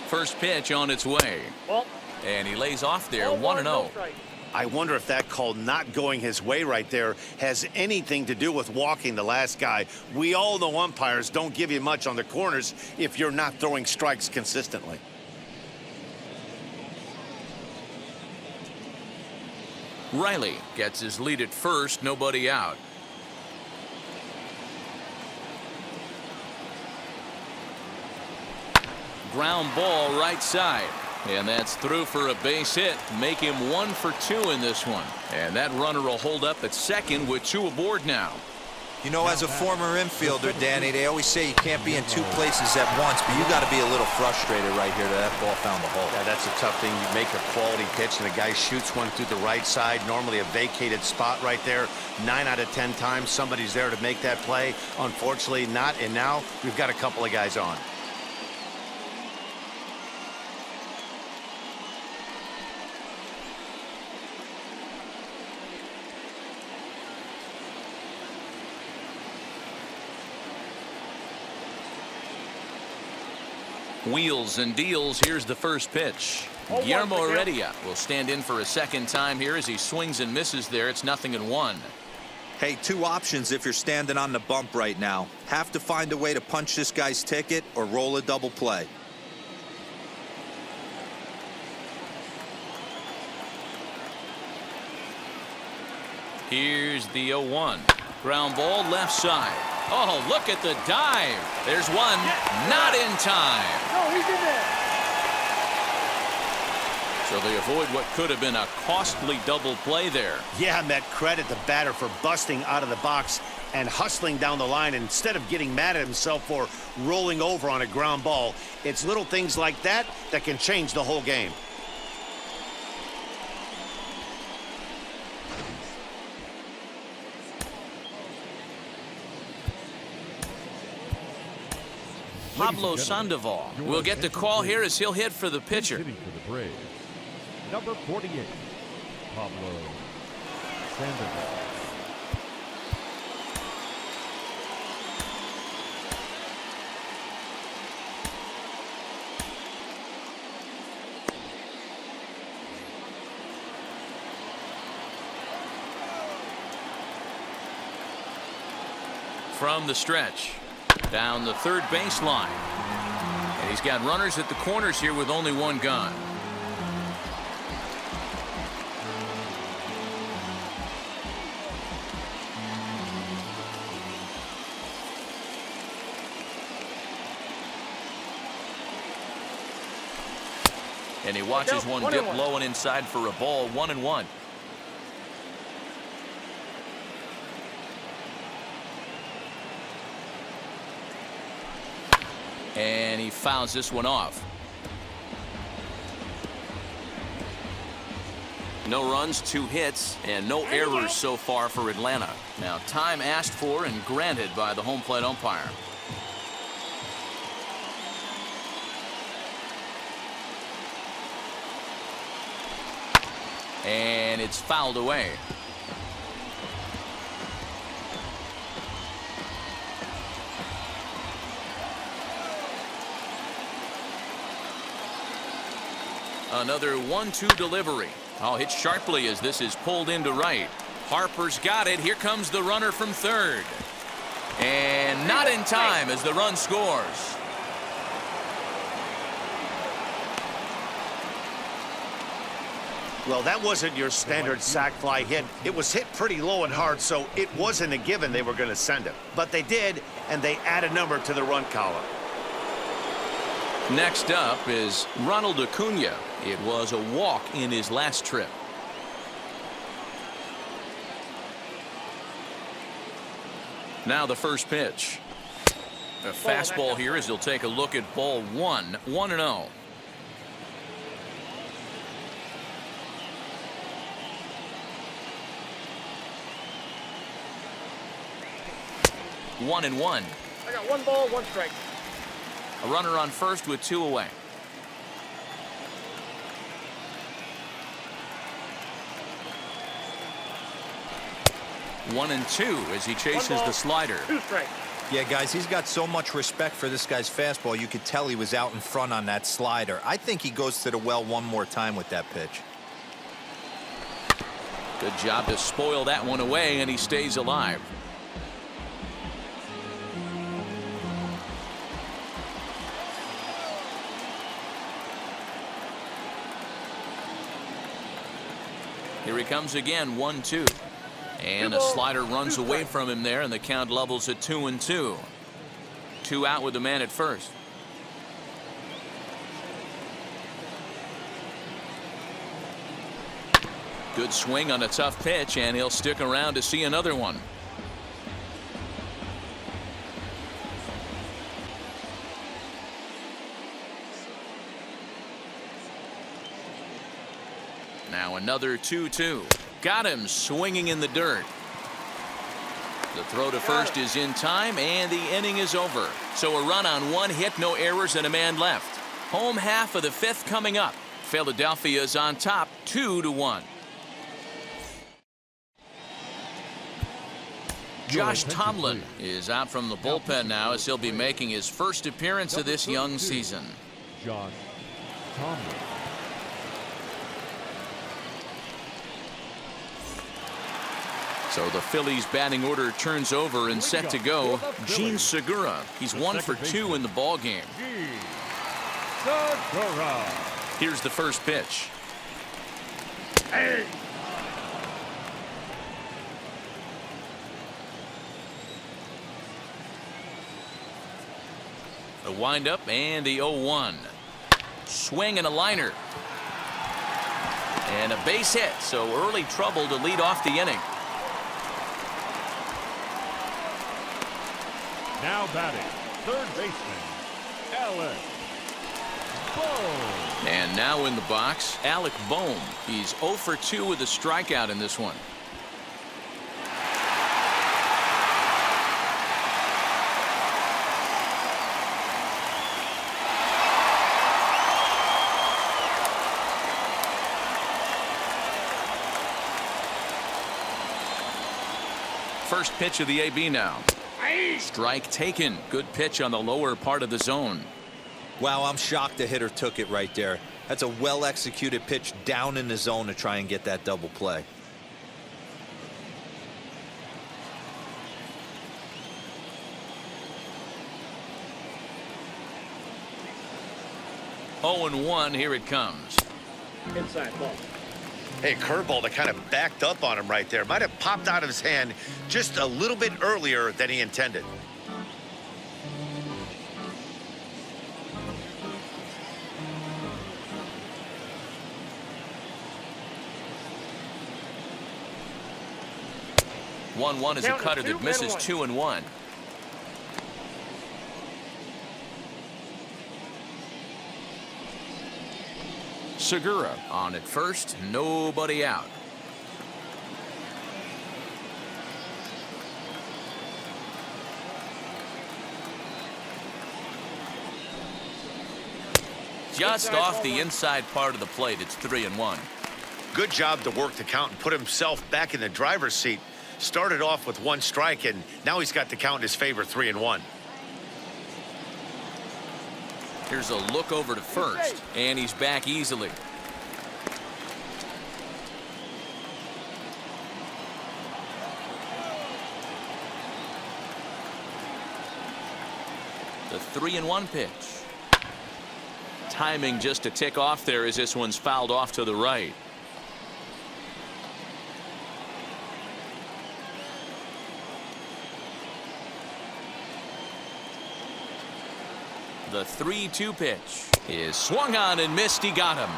First pitch on its way. Ball. And he lays off there, Ball 1-0. no strike. I wonder if that call not going his way right there has anything to do with walking the last guy. We all know umpires don't give you much on the corners if you're not throwing strikes consistently. Riley gets his lead at first, nobody out. Ground ball right side. And that's through for a base hit. Make him 1 for 2 in this one. And that runner will hold up at second with 2 aboard now. You know, as a former infielder, Danny, they always say you can't be in 2 places at once, but you got to be a little frustrated right here that that ball found the hole. Yeah, that's a tough thing. You make a quality pitch and a guy shoots one through the right side, normally a vacated spot right there. 9 out of 10 times somebody's there to make that play. Unfortunately not, and now we've got a couple of guys on. Wheels and deals. Here's the first pitch. Guillermo Heredia will stand in for a second time here as he swings and misses there. It's 0-1. Hey, 2 options if you're standing on the bump right now. Have to find a way to punch this guy's ticket or roll a double play. Here's the 0-1. Ground ball left side. Oh, look at the dive. There's one. Not in time. No, he's in there. So they avoid what could have been a costly double play there. Yeah, Met, credit the batter for busting out of the box and hustling down the line instead of getting mad at himself for rolling over on a ground ball. It's little things like that that can change the whole game. Pablo Sandoval will get the call here as he'll hit for the pitcher. Hitting for the Braves, number 48, Pablo Sandoval. from the stretch. Down the third baseline. And he's got runners at the corners here with only one gone. And he watches one dip low and inside for a ball. 1-1. And he fouls this one off. No runs, 2 hits, and no errors so far for Atlanta. Now, time asked for and granted by the home plate umpire. And it's fouled away. Another 1-2 delivery. Oh, hit sharply as this is pulled into right. Harper's got it. Here comes the runner from third. And not in time as the run scores. Well, that wasn't your standard sac fly hit. It was hit pretty low and hard, so it wasn't a given they were going to send him. But they did, and they add a number to the run column. Next up is Ronald Acuna. It was a walk in his last trip. Now the first pitch. A fastball here as he'll take a look at ball 1. 1-0. One and one. I got 1 ball, 1 strike. A runner on first with 2 away. One and 2 as he chases the slider. 2 strikes. Yeah, guys, he's got so much respect for this guy's fastball. You could tell he was out in front on that slider. I think he goes to the well one more time with that pitch. Good job to spoil that one away, and he stays alive. Here he comes again, 1-2. And a slider runs away from him there, and the count levels at 2-2. 2 out with the man at first. Good swing on a tough pitch, and he'll stick around to see another one. Now another 2-2. Got him swinging in the dirt. The throw to first is in time, and the inning is over. So a run on 1 hit, no errors, and a man left. Home half of the 5th coming up. Philadelphia is on top, 2-1. Josh Tomlin is out from the bullpen now as he'll be making his first appearance of this young season. Josh Tomlin. So the Phillies batting order turns over and set to go. Gene Segura. He's 1 for 2 in the ball game. Segura. Here's the first pitch. Hey. The windup and the 0-1. Swing and a liner. And a base hit, so early trouble to lead off the inning. Now batting, third baseman, Alec Bohm. And now in the box, Alec Bohm. He's 0 for 2 with a strikeout in this one. First pitch of the AB now. Strike taken. Good pitch on the lower part of the zone. Wow, I'm shocked the hitter took it right there. That's a well-executed pitch down in the zone to try and get that double play. 0-1, here it comes. Inside ball. Hey, curveball that kind of backed up on him right there. Might have popped out of his hand just a little bit earlier than he intended. One is a Count is cutter 2 that misses and 2-1. Segura on at first, nobody out. Just Inside off ball the one. inside part of the plate, it's 3-1. Good job to work the count and put himself back in the driver's seat. Started off with 1 strike, and now he's got the count in his favor, 3-1. Here's a look over to first, and he's back easily. The 3-1 pitch. Timing just a tick off there as this one's fouled off to the right. The 3-2 pitch is swung on and missed. He got him.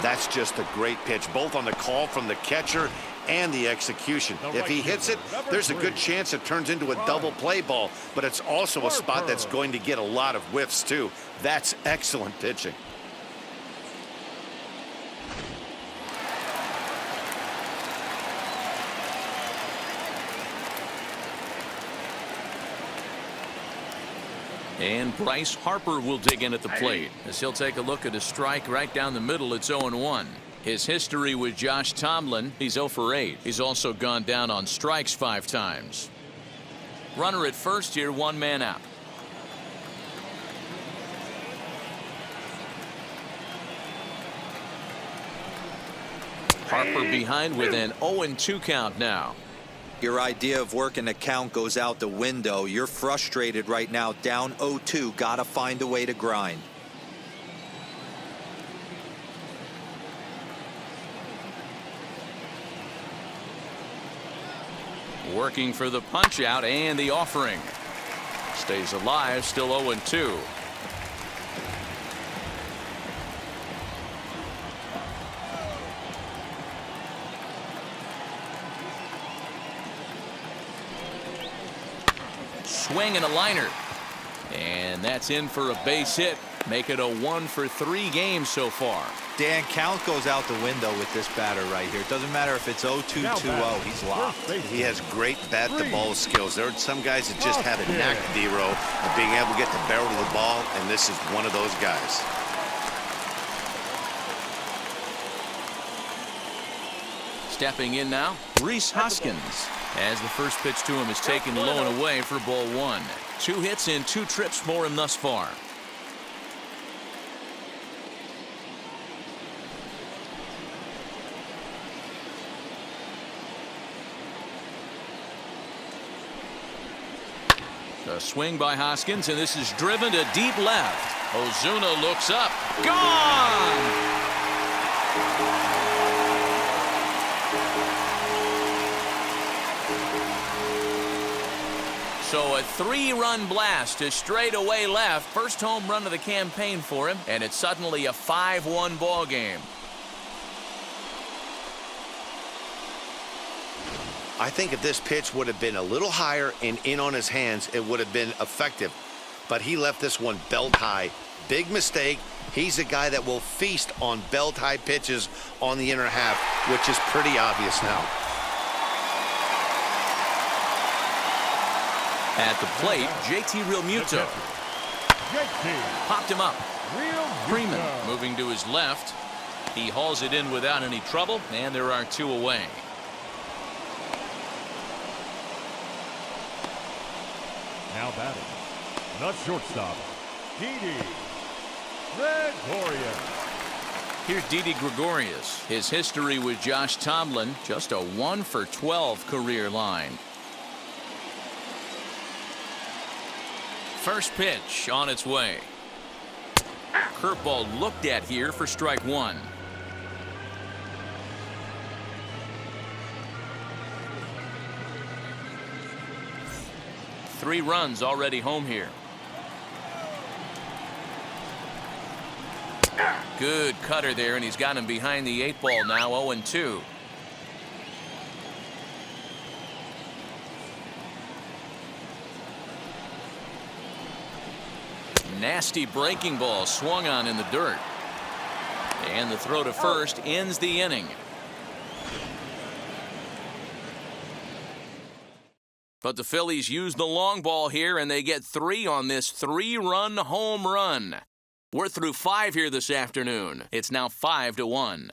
That's just a great pitch, both on the call from the catcher and the execution. If he hits it, there's a good chance it turns into a double play ball, but it's also a spot that's going to get a lot of whiffs too. That's excellent pitching. And Bryce Harper will dig in at the plate as he'll take a look at a strike right down the middle. It's 0-1. His history with Josh Tomlin, he's 0 for 8. He's also gone down on strikes 5 times. Runner at first here, 1 man out. Harper behind with an 0-2 count now. Your idea of working a count goes out the window. You're frustrated right now, down 0-2. Got to find a way to grind. Working for the punch out and the offering. Stays alive, still 0-2. Swing and a liner. And that's in for a base hit. Make it a 1 for 3 games so far. Dan, count goes out the window with this batter right here. It doesn't matter if it's 0-2, 2-0. He's locked. He has great bat-to-ball skills. There are some guys that just have a knack, D-Row, of being able to get the barrel of the ball, and this is one of those guys. Stepping in now, Reese Hoskins, as the first pitch to him is taken low and away for ball 1. 2 hits and 2 trips for him thus far. A swing by Hoskins, and this is driven to deep left. Ozuna looks up. Gone! So a 3-run blast to straightaway left. First home run of the campaign for him, and it's suddenly a 5-1 ball game. I think if this pitch would have been a little higher and in on his hands, it would have been effective. But he left this one belt high. Big mistake. He's a guy that will feast on belt high pitches on the inner half, which is pretty obvious now. At the plate, JT Realmuto popped him up. Freeman moving to his left. He hauls it in without any trouble, and there are 2 away. Now batting, the shortstop, Didi Gregorius. Here's Didi Gregorius. His history with Josh Tomlin, just a 1 for 12 career line. First pitch on its way. curveball looked at here for strike one. Three runs already home here. Good cutter there, and he's got him behind the 8-ball now, 0-2. Nasty breaking ball swung on in the dirt. And the throw to first ends the inning. But the Phillies use the long ball here, and they get 3 on this 3-run home run. We're through 5 here this afternoon. It's now 5-1.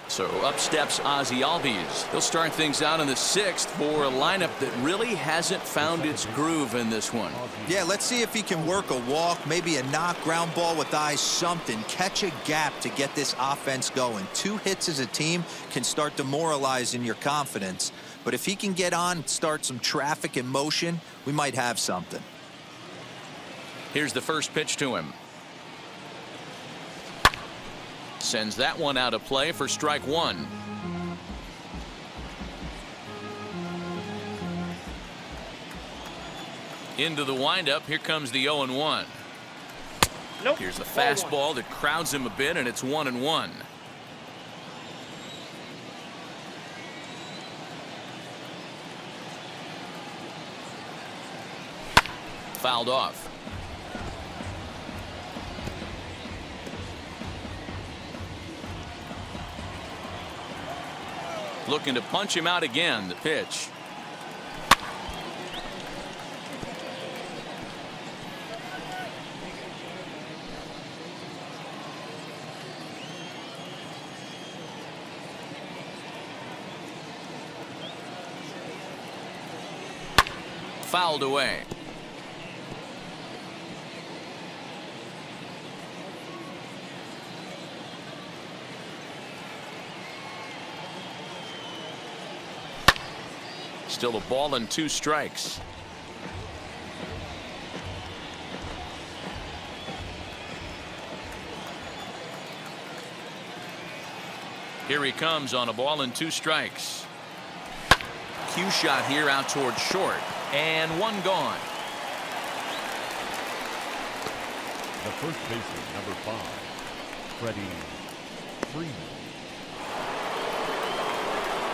So up steps Ozzie Albies. He'll start things out in the 6th for a lineup that really hasn't found its groove in this one. Yeah, let's see if he can work a walk, maybe a knock, ground ball with eyes, something. Catch a gap to get this offense going. 2 hits as a team can start demoralizing your confidence. But if he can get on, start some traffic in motion, we might have something. Here's the first pitch to him. Sends that one out of play for strike one. Into the windup. Here comes the 0-1. Nope. Here's the fastball that crowds him a bit, and it's 1-1. Fouled off. Looking to punch him out again. The pitch. Fouled away. Still a ball and 2 strikes. Here he comes on a ball and 2 strikes. Cue shot here out toward short, and 1 gone. The first baseman, number 5, Freddie Freeman.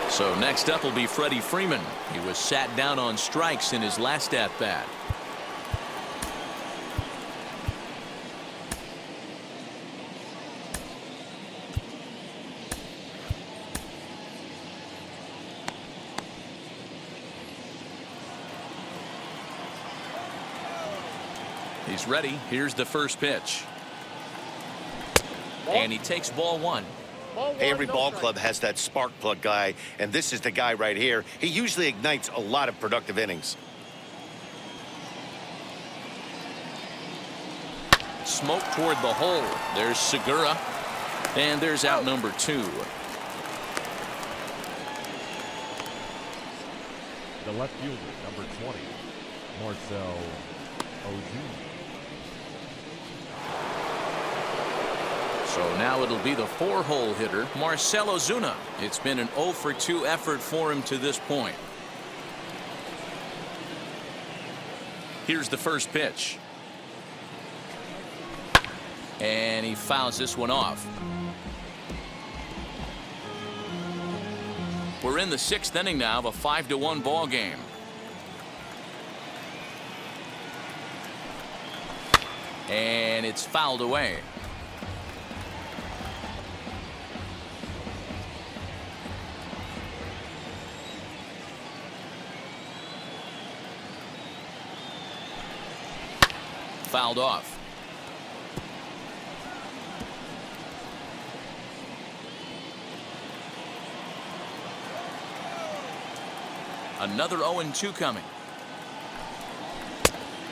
So next up will be Freddie Freeman. He was sat down on strikes in his last at-bat. He's ready. Here's the first pitch. And he takes ball 1. Hey, every ball club has that spark plug guy, and this is the guy right here. He usually ignites a lot of productive innings. Smoke toward the hole. There's Segura, and there's out number 2. The left fielder, number 20, Marcell Ozuna. So now it'll be the 4-hole hitter, Marcell Ozuna. It's been an 0-for-2 effort for him to this point. Here's the first pitch. And he fouls this one off. We're in the 6th inning now of a 5-1 ball game. And it's fouled away. Fouled off. Another 0-2 coming.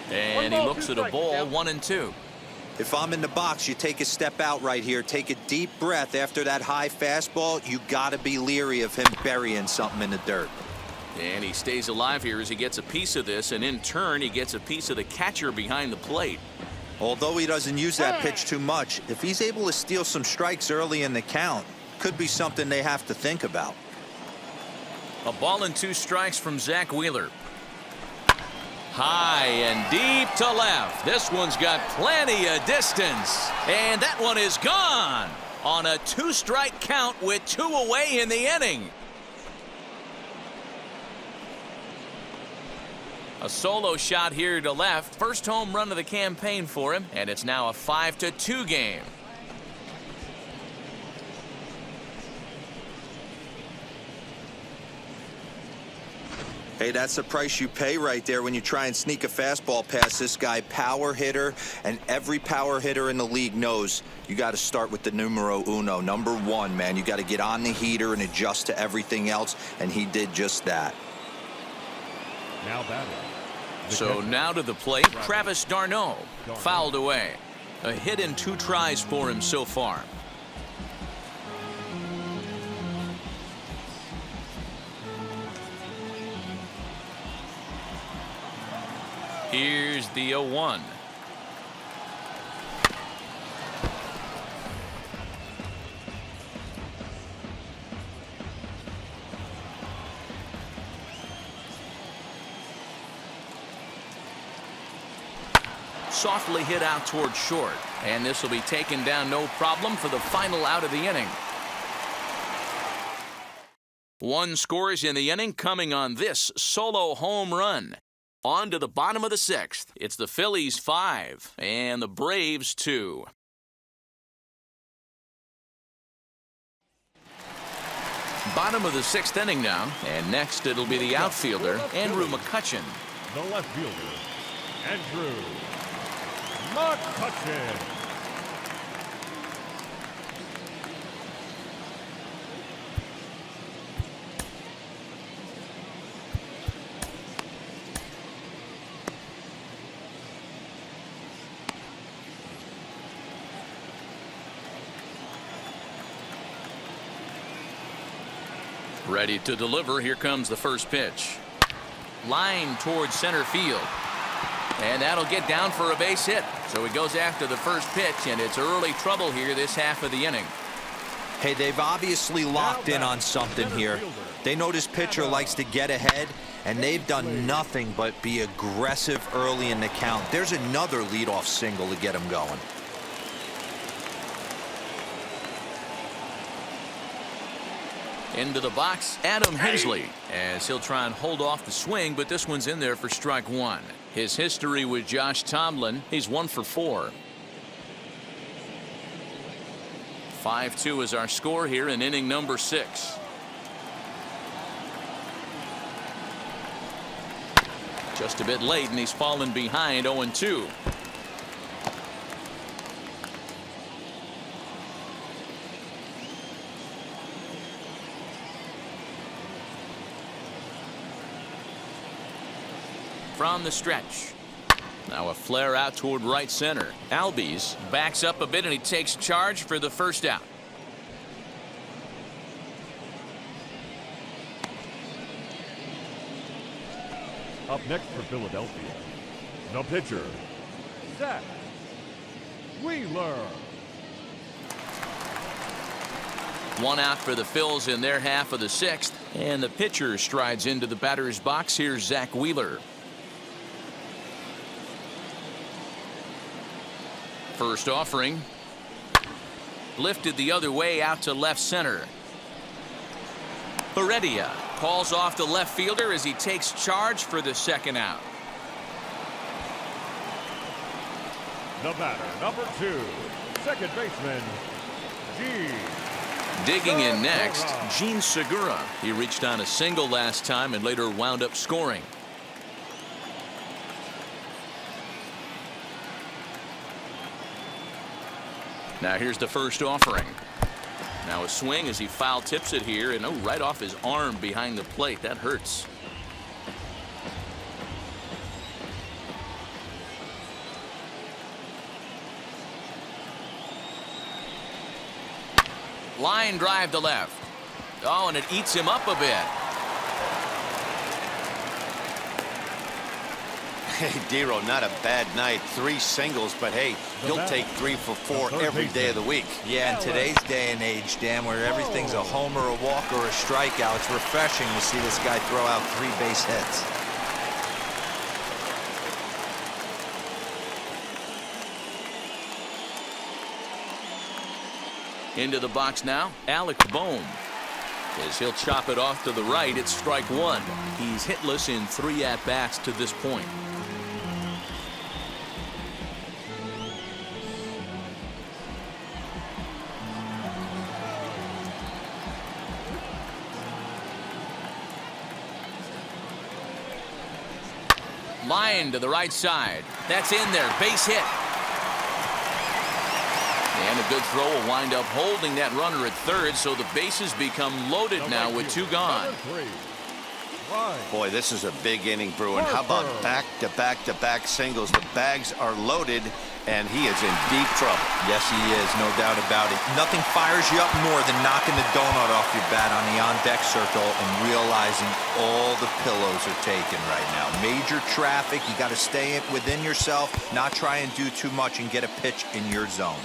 And he looks at a ball, 1-2. If I'm in the box, you take a step out right here. Take a deep breath after that high fastball. You got to be leery of him burying something in the dirt. And he stays alive here as he gets a piece of this, and in turn, he gets a piece of the catcher behind the plate. Although he doesn't use that pitch too much, if he's able to steal some strikes early in the count, could be something they have to think about. A ball and 2 strikes from Zach Wheeler. High and deep to left. This one's got plenty of distance. And that one is gone on a 2-strike count with 2 away in the inning. A solo shot here to left. First home run of the campaign for him, and it's now a 5-2 game. Hey, that's the price you pay right there when you try and sneak a fastball past this guy. Power hitter, and every power hitter in the league knows you got to start with the numero uno, number 1, man. You got to get on the heater and adjust to everything else, and he did just that. Now batting. So now to the plate, Travis d'Arnaud, fouled away. A hit in 2 tries for him so far. Here's the 0-1. Softly hit out toward short, and this will be taken down no problem for the final out of the inning. 1 scores in the inning coming on this solo home run. On to the bottom of the 6th. It's the Phillies 5 and the Braves 2. Bottom of the 6th inning now, and next it'll be the outfielder, Andrew McCutchen. The left fielder, Andrew Mccutchen. Ready to deliver. Here comes the first pitch. Line towards center field. And that'll get down for a base hit. So he goes after the first pitch, and it's early trouble here this half of the inning. Hey, they've obviously locked in on something here. They know this pitcher likes to get ahead, and they've done nothing but be aggressive early in the count. There's another leadoff single to get him going. Into the box, Adam Hensley, as he'll try and hold off the swing, but this one's in there for strike 1. His history with Josh Tomlin, he's 1 for 4. 5-2 is our score here in inning number 6. Just a bit late, and he's fallen behind 0-2. From the stretch. Now a flare out toward right center. Albies backs up a bit, and he takes charge for the first out. Up next for Philadelphia, the pitcher, Zach Wheeler. 1 out for the Phils in their half of the 6th, and the pitcher strides into the batter's box. Here's Zach Wheeler. First offering. Lifted the other way out to left center. Heredia calls off the left fielder as he takes charge for the second out. The batter, number 2, second baseman, Gene. Digging in next, Gene Segura. He reached on a single last time and later wound up scoring. Now here's the first offering. Now a swing as he foul tips it here, and right off his arm behind the plate. That hurts. Line drive to left. Oh, and it eats him up a bit. Hey, Dero, not a bad night. 3 singles, but hey, he'll take 3 for 4 every day of the week. Yeah, in today's day and age, Dan, where everything's a homer, a walk, or a strikeout, it's refreshing to see this guy throw out 3 base hits. Into the box now, Alex Bohm. As he'll chop it off to the right, it's strike 1. He's hitless in 3 at-bats to this point. Line to the right side. That's in there. Base hit. And a good throw will wind up holding that runner at third, so the bases become loaded now with 2 gone. Boy, this is a big inning, Bruin. How about back-to-back-to-back singles? The bags are loaded, and he is in deep trouble. Yes, he is, no doubt about it. Nothing fires you up more than knocking the donut off your bat on the on-deck circle and realizing all the pillows are taken right now. Major traffic, you got to stay within yourself, not try and do too much and get a pitch in your zone.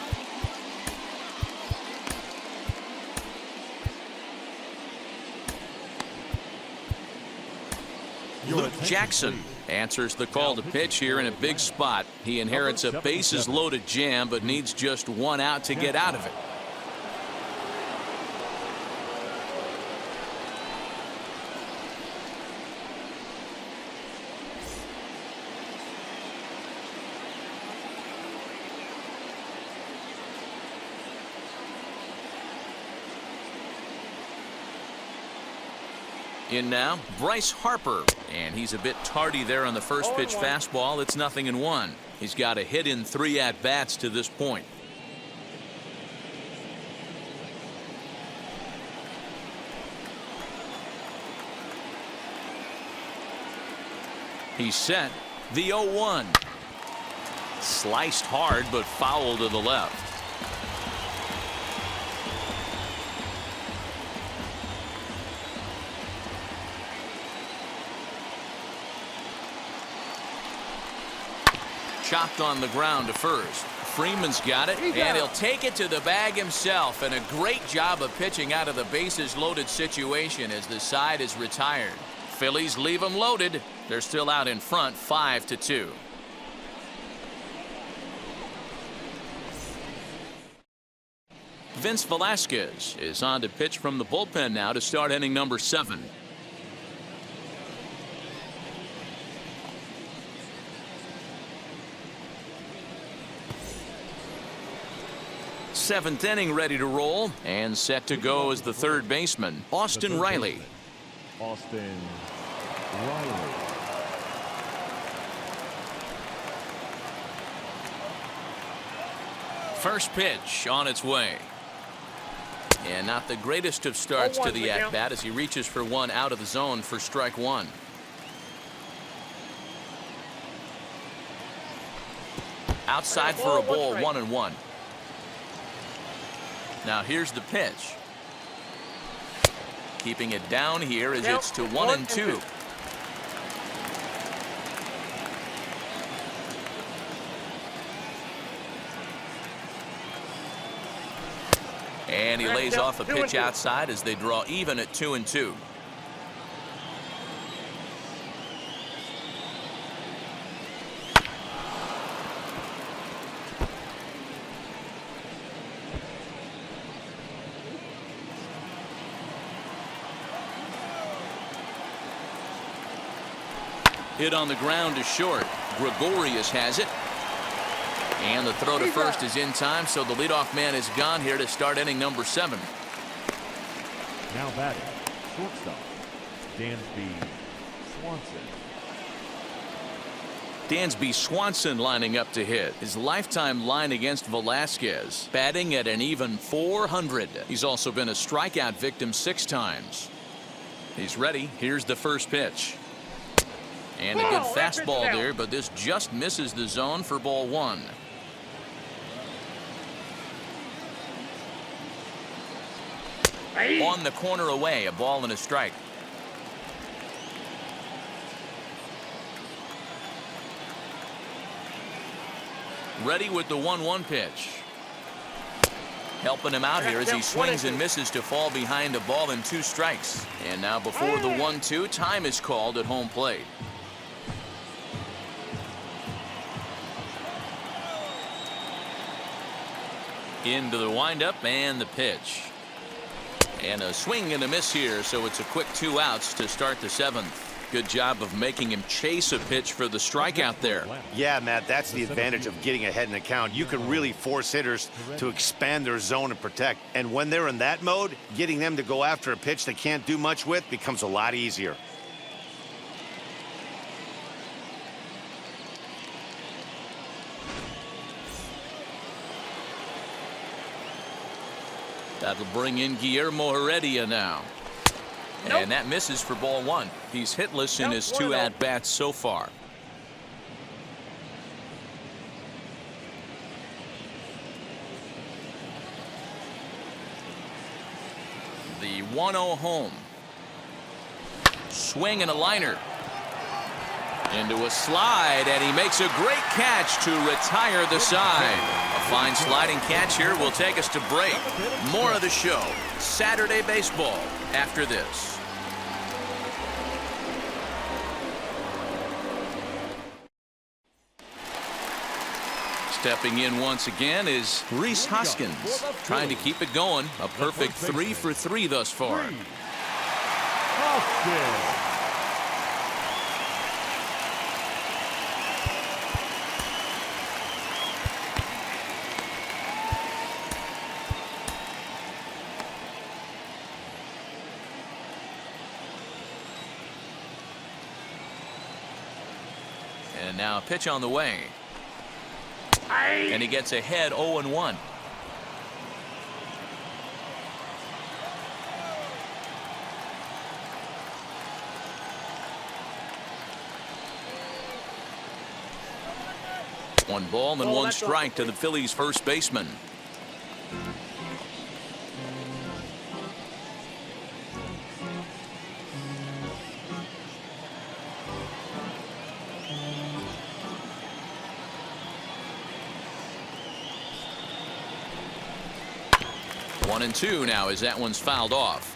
Luke Jackson answers the call to pitch here in a big spot. He inherits a bases-loaded jam, but needs just 1 out to get out of it. In now, Bryce Harper, and he's a bit tardy there on the first pitch fastball. It's 0-1. He's got a hit in 3 at-bats to this point. He's set. The 0-1. Sliced hard, but foul to the left. Chopped on the ground to first. Freeman's got it, and he'll take it to the bag himself. And a great job of pitching out of the bases-loaded situation as the side is retired. Phillies leave them loaded. They're still out in front, 5-2. Vince Velasquez is on to pitch from the bullpen now to start inning number 7. Seventh inning ready to roll and set to go as the third baseman, Austin Riley. Austin Riley. First pitch on its way. And not the greatest of starts to the at-bat as he reaches for 1 out of the zone for strike 1. Outside for a ball, 1-1. Now here's the pitch. Keeping it down here as it's to 1-2. And he lays off a pitch outside as they draw even at 2-2. Hit on the ground to short. Gregorius has it. And the throw to first is in time, so the leadoff man is gone here to start inning number 7. Now batting, shortstop, Dansby Swanson. Dansby Swanson lining up to hit. His lifetime line against Velasquez, batting at an even .400. He's also been a strikeout victim 6 times. He's ready. Here's the first pitch. And a good fastball there, but this just misses the zone for ball 1. On the corner away, a ball and a strike. Ready with the 1-1 pitch. Helping him out here as he swings and misses to fall behind a ball and 2 strikes. And now before the 1-2, time is called at home plate. Into the windup and the pitch. And a swing and a miss here, so it's a quick 2 outs to start the 7th. Good job of making him chase a pitch for the strikeout there. Yeah, Matt, that's the advantage of getting ahead in the count. You can really force hitters to expand their zone and protect. And when they're in that mode, getting them to go after a pitch they can't do much with becomes a lot easier. That'll bring in Guillermo Heredia now. And that misses for ball 1. He's hitless in his 2 at-bats so far. The 1-0 home. Swing and a liner. Into a slide, and he makes a great catch to retire the side. A fine sliding catch here will take us to break. More of the show, Saturday Baseball, after this. Stepping in once again is Reese Hoskins, trying to keep it going. A perfect 3 for 3 thus far. And now a pitch on the way. And he gets ahead 0-1. One ball and 1 strike to the Phillies first baseman. One and 2 now as that one's fouled off.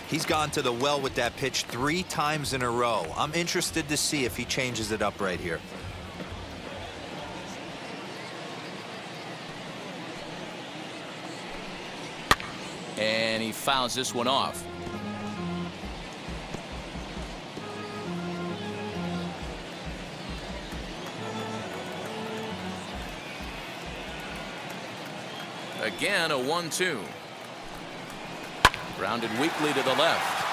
He's gone to the well with that pitch 3 times in a row. I'm interested to see if he changes it up right here. And he fouls this one off. Again, a 1-2. Grounded weakly to the left.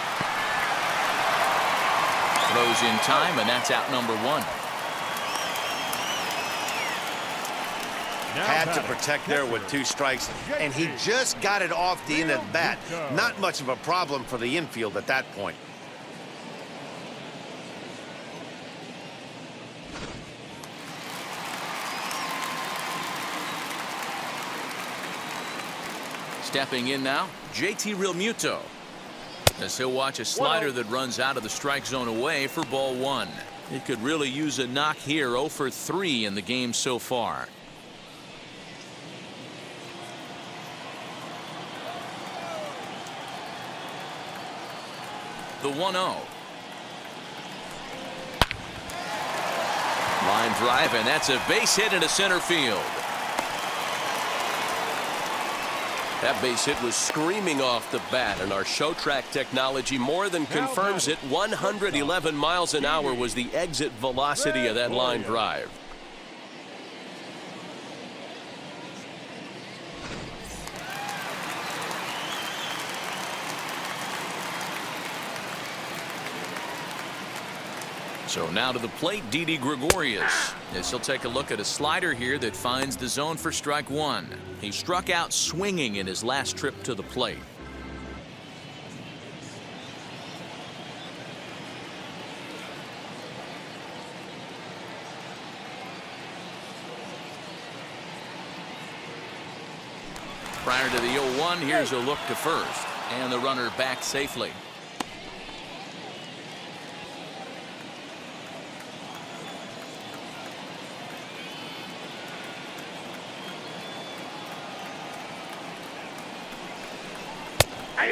Throws in time, and that's out number 1. Had to protect there with 2 strikes, and he just got it off the end of the bat. Not much of a problem for the infield at that point. Stepping in now, JT Realmuto. As he'll watch a slider that runs out of the strike zone away for ball 1. He could really use a knock here. 0 for 3 in the game so far. The 1-0. Line drive, and that's a base hit into center field. That base hit was screaming off the bat, and our show track technology more than confirms it. 111 miles an hour was the exit velocity of that line drive. So now to the plate, Didi Gregorius. As he'll take a look at a slider here that finds the zone for strike 1. He struck out swinging in his last trip to the plate. Prior to the 0-1, here's a look to first. And the runner back safely.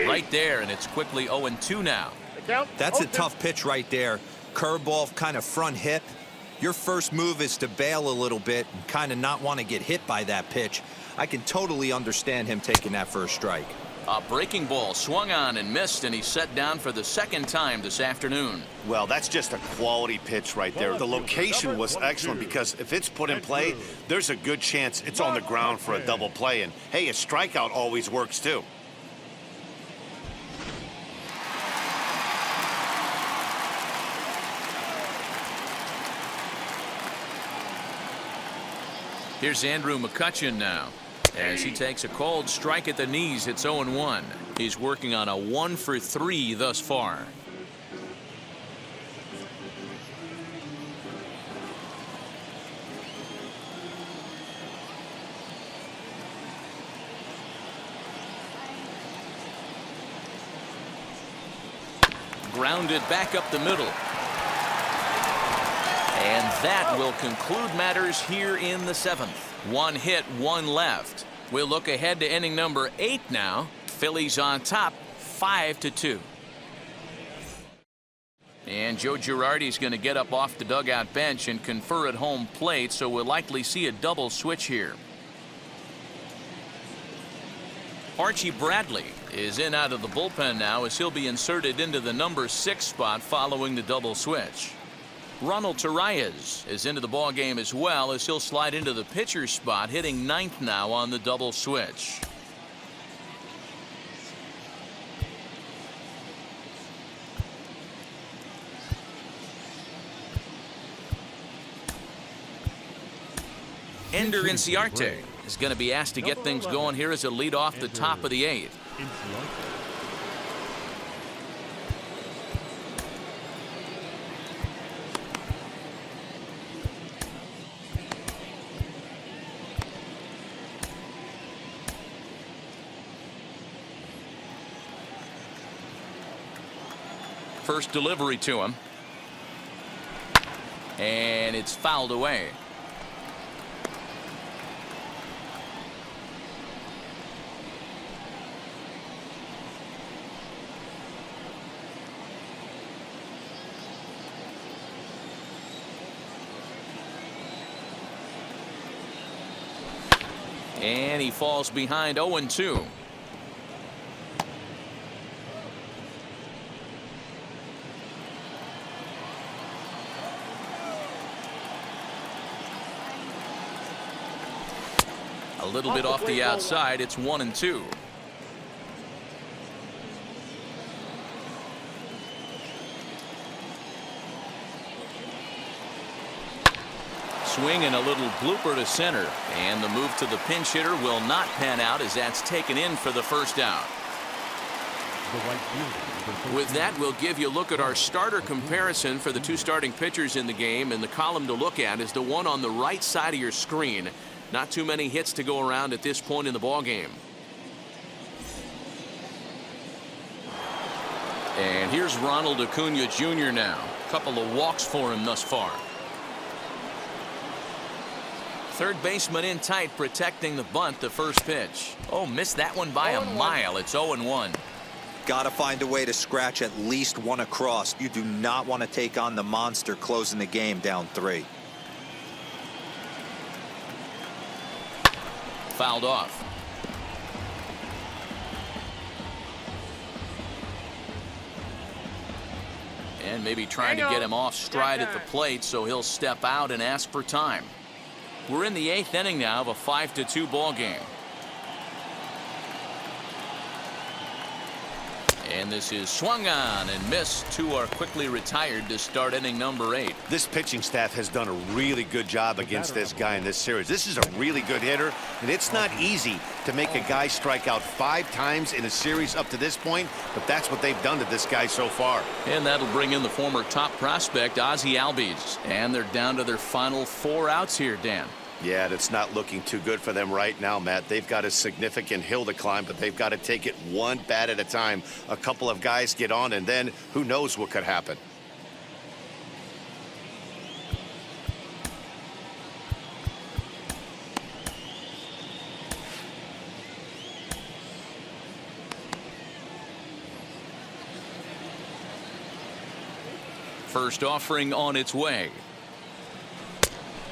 Right there, and it's quickly 0-2 now. That's a tough pitch right there. Curveball, kind of front hip. Your first move is to bail a little bit and kind of not want to get hit by that pitch. I can totally understand him taking that first strike. A breaking ball swung on and missed, and he's set down for the second time this afternoon. Well, that's just a quality pitch right there. The location was excellent because if it's put in play, there's a good chance it's on the ground for a double play. And, hey, a strikeout always works, too. Here's Andrew McCutchen now. As he takes a cold strike at the knees, it's 0-1. He's working on a 1-for-3 thus far. Grounded back up the middle. And that will conclude matters here in the 7th. 1 hit, 1 left. We'll look ahead to inning number 8 now. Phillies on top, 5-2. And Joe Girardi's going to get up off the dugout bench and confer at home plate, so we'll likely see a double switch here. Archie Bradley is in out of the bullpen now as he'll be inserted into the number 6 spot following the double switch. Ronald Acuna is into the ball game as well as he'll slide into the pitcher's spot, hitting 9th now on the double switch. Ender Inciarte is going to be asked to get things going here as a lead off the top of the 8th. First delivery to him. And it's fouled away. And he falls behind 0-2. A little bit off the outside. It's 1-2. Swing and a little blooper to center, and the move to the pinch hitter will not pan out as that's taken in for the first out. With that, we'll give you a look at our starter comparison for the 2 starting pitchers in the game, and the column to look at is the one on the right side of your screen. Not too many hits to go around at this point in the ball game. And here's Ronald Acuna Jr. now. A couple of walks for him thus far. Third baseman in tight, protecting the bunt. The first pitch. Oh, missed that one by a mile. It's 0-1. Got to find a way to scratch at least 1 across. You do not want to take on the monster closing the game down 3. Fouled off. And maybe trying to get him off stride at the plate, so he'll step out and ask for time. We're in the 8th inning now of a 5-2 ball game. And this is swung on and missed. 2 are quickly retired to start inning number 8. This pitching staff has done a really good job against this guy in this series. This is a really good hitter, and it's not easy to make a guy strike out 5 times in a series up to this point, but that's what they've done to this guy so far. And that'll bring in the former top prospect, Ozzie Albies. And they're down to their final 4 outs here, Dan. Yeah, that's not looking too good for them right now, Matt. They've got a significant hill to climb, but they've got to take it one bat at a time. A couple of guys get on, and then who knows what could happen. First offering on its way.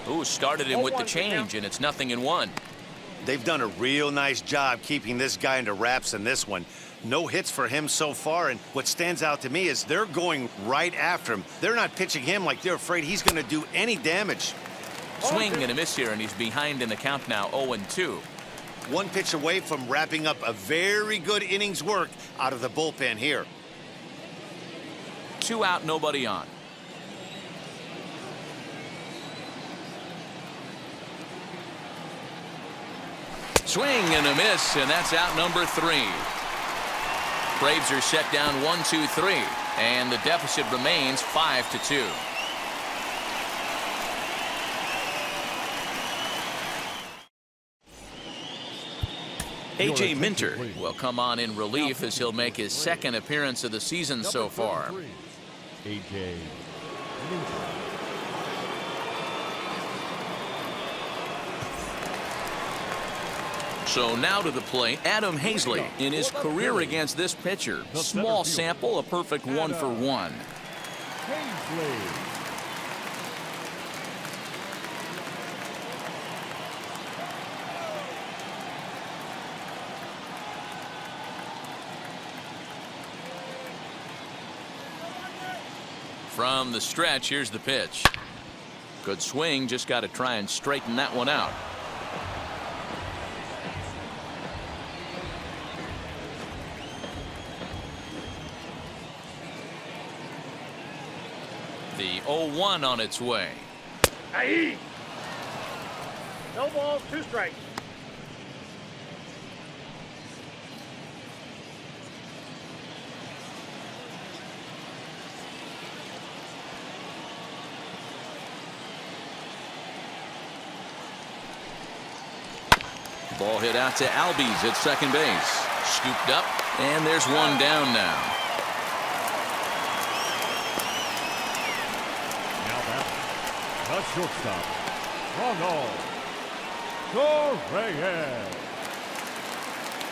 Ooh, started him with the change, and it's 0-1. They've done a real nice job keeping this guy into wraps in this one. No hits for him so far, and what stands out to me is they're going right after him. They're not pitching him like they're afraid he's going to do any damage. Swing and a miss here, and he's behind in the count now, 0-2. One pitch away from wrapping up a very good innings work out of the bullpen here. 2 out, nobody on. Swing and a miss, and that's out number 3. Braves are set down 1-2-3, and the deficit remains 5-2. A.J. Minter will come on in relief as he'll make his second appearance of the season so far. A.J. Minter. So now to the plate, Adam Hazley in his career against this pitcher. Small sample, a perfect 1 for 1. Hazley. From the stretch, here's the pitch. Good swing, just got to try and straighten that one out. The 0-1 on its way. Aye. No balls, 2 strikes. Ball hit out to Albies at second base. Scooped up, and there's one down now. The shortstop, Ronald Torreyes.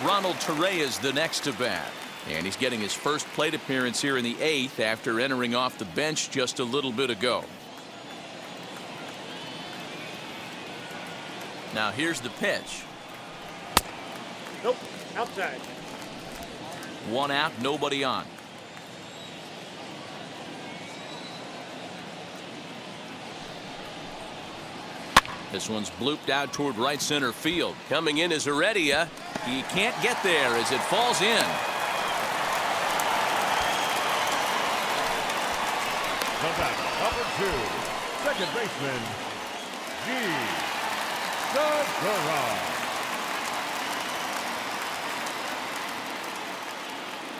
Ronald Torreyes the next to bat. And he's getting his first plate appearance here in the 8th after entering off the bench just a little bit ago. Now here's the pitch. Nope, outside. 1 out, nobody on. This one's blooped out toward right center field. Coming in is Heredia. He can't get there as it falls in. The batter, number 2, second baseman, Segura.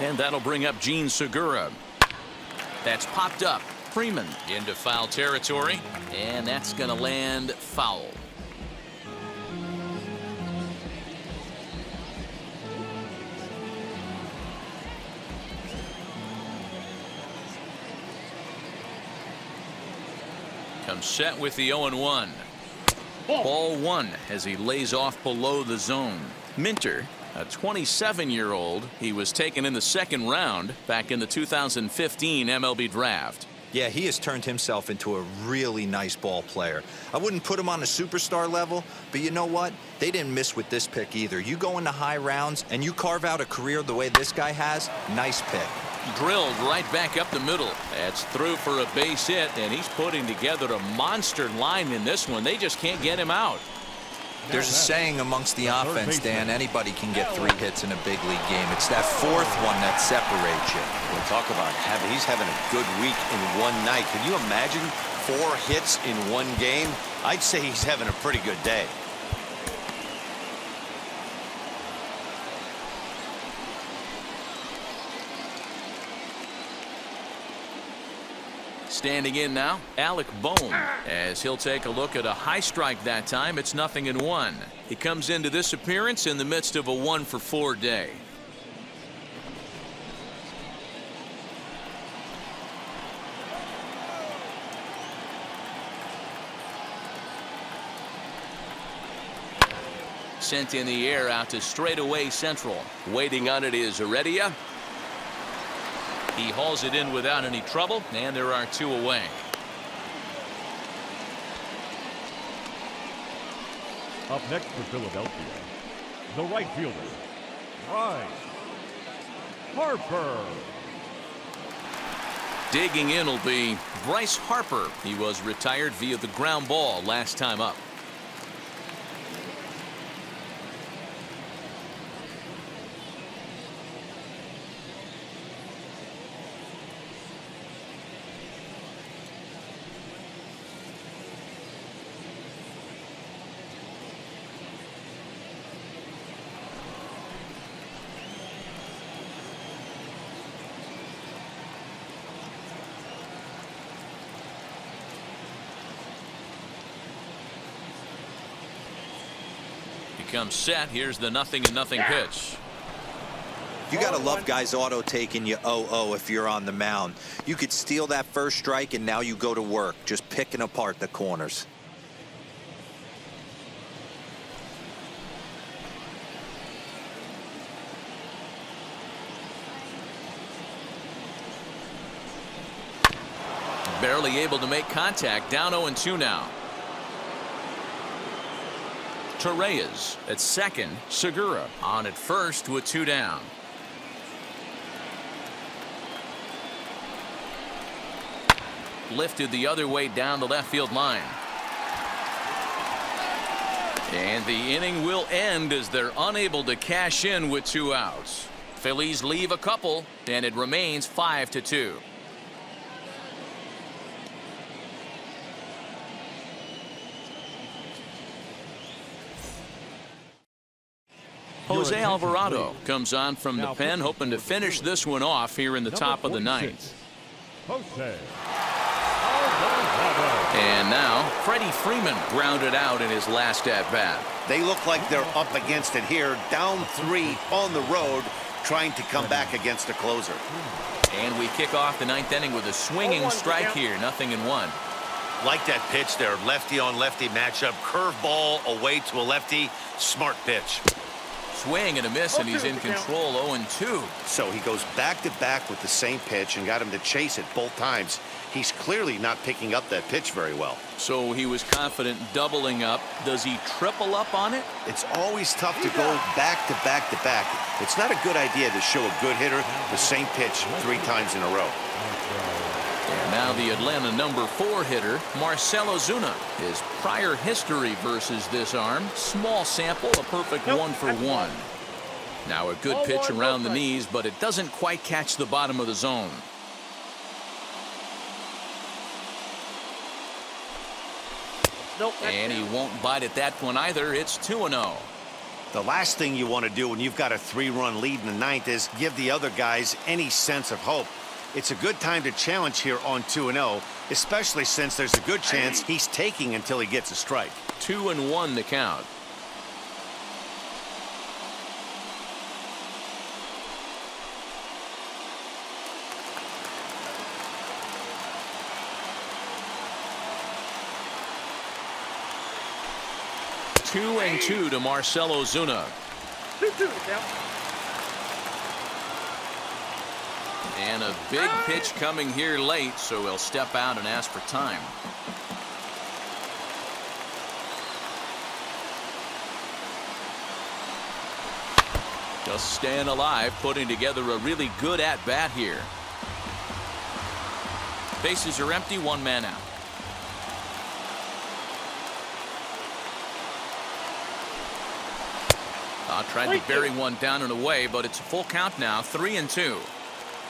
And that'll bring up Gene Segura. That's popped up. Freeman into foul territory, and that's going to land foul. Comes set with the 0-1. Ball 1 as he lays off below the zone. Minter, a 27-year-old, he was taken in the 2nd round back in the 2015 MLB draft. Yeah, he has turned himself into a really nice ball player. I wouldn't put him on a superstar level, but you know what? They didn't miss with this pick either. You go into high rounds and you carve out a career the way this guy has, nice pick. Drilled right back up the middle. That's through for a base hit, and he's putting together a monster line in this one. They just can't get him out. There's a saying amongst the offense, Dan, anybody can get 3 hits in a big league game. It's that 4th one that separates you. We'll talk about he's having a good week in one night. Can you imagine 4 hits in one game? I'd say he's having a pretty good day. Standing in now, Alec Bohm, as he'll take a look at a high strike that time. It's 0-1. He comes into this appearance in the midst of a 1-for-4 day. Sent in the air out to straightaway central. Waiting on it is Heredia. He hauls it in without any trouble, and there are 2 away. Up next for Philadelphia, the right fielder, Bryce Harper. Digging in will be Bryce Harper. He was retired via the ground ball last time up. Comes set. Here's the 0-0 pitch. You got to love guys auto taking you 0-0 if you're on the mound. You could steal that first strike and now you go to work just picking apart the corners. Barely able to make contact. Down 0-2 now. Torres at second. Segura on at first with 2 down. Lifted the other way down the left field line. And the inning will end as they're unable to cash in with 2 outs. Phillies leave a couple, and it remains 5-2. Jose Alvarado comes on from the pen, hoping to finish this one off here in the top of the 9th. Jose And now Freddie Freeman grounded out in his last at bat. They look like they're up against it here, down 3 on the road, trying to come back against a closer. And we kick off the 9th inning with a swinging strike here, 0-1. Like that pitch there, lefty on lefty matchup, curveball away to a lefty, smart pitch. Swing and a miss, and he's in control. 0-2. So he goes back to back with the same pitch and got him to chase it both times. He's clearly not picking up that pitch very well. So he was confident doubling up. Does he triple up on it? It's always tough to go back to back to back. It's not a good idea to show a good hitter the same pitch 3 times in a row. And now the Atlanta number 4 hitter, Marcell Ozuna. His prior history versus this arm, small sample, a perfect 1-for-1. Now a good pitch around the knees, but it doesn't quite catch the bottom of the zone. And he won't bite at that one either. It's 2-0. The last thing you want to do when you've got a 3-run lead in the 9th is give the other guys any sense of hope. It's a good time to challenge here on 2-0, especially since there's a good chance he's taking until he gets a strike. 2-1 the count. Two and 2 to Marcell Ozuna. 2-2 count. And a big pitch coming here late, so he'll step out and ask for time. Just staying alive, putting together a really good at-bat here. Bases are empty, 1 man out. Tried to bury one down and away, but it's a full count now, 3-2.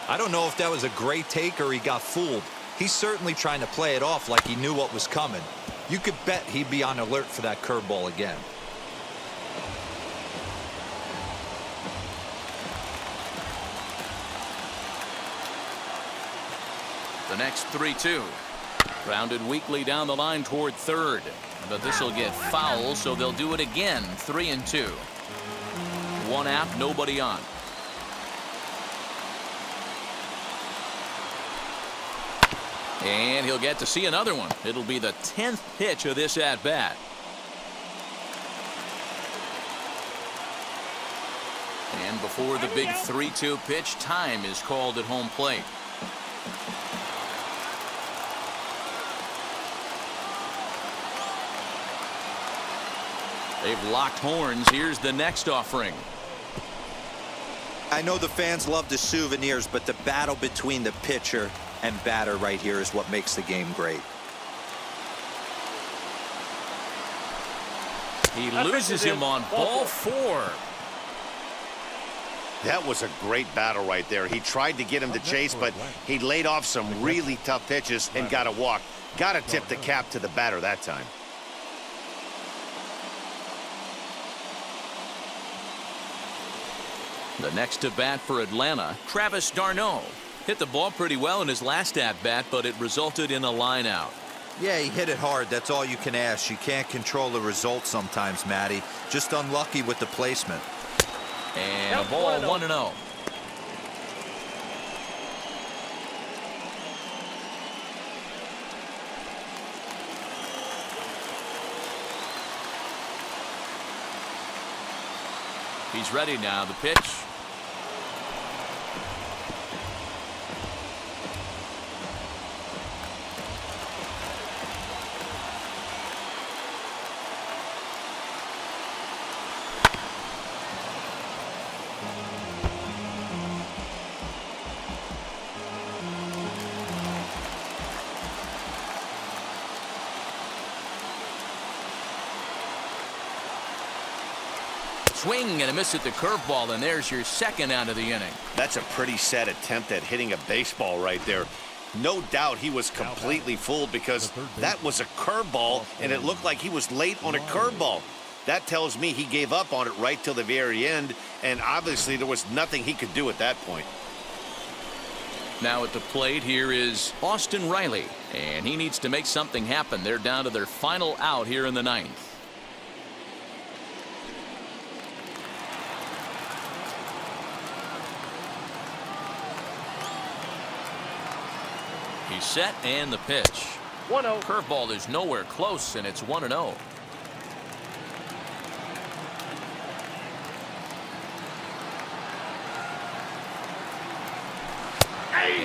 I don't know if that was a great take or he got fooled. He's certainly trying to play it off like he knew what was coming. You could bet he'd be on alert for that curveball again. The next 3-2. Grounded weakly down the line toward third. But this will get foul, so they'll do it again. 3-2. One out, nobody on. And he'll get to see another one. It'll be the 10th pitch of this at-bat. And before the big 3-2 pitch, time is called at home plate. They've locked horns. Here's the next offering. I know the fans love the souvenirs, but the battle between the pitcher and batter right here is what makes the game great. He loses him on ball 4. That was a great battle right there. He tried to get him to chase, but he laid off some really tough pitches and got a walk. Got to tip the cap to the batter that time. The next to bat for Atlanta, Travis d'Arnaud. Hit the ball pretty well in his last at-bat, but it resulted in a line out. Yeah, he hit it hard. That's all you can ask. You can't control the result sometimes, Matty. Just unlucky with the placement. And a ball 1-0. He's ready now. The pitch. Swing and a miss at the curveball, and there's your second out of the inning. That's a pretty sad attempt at hitting a baseball right there. No doubt he was completely fooled because that was a curveball, and it looked like he was late on a curveball. That tells me he gave up on it right till the very end, and obviously there was nothing he could do at that point. Now at the plate here is Austin Riley, and he needs to make something happen. They're down to their final out here in the ninth. He's set, and the pitch. 1-0. Curveball is nowhere close, and it's 1-0.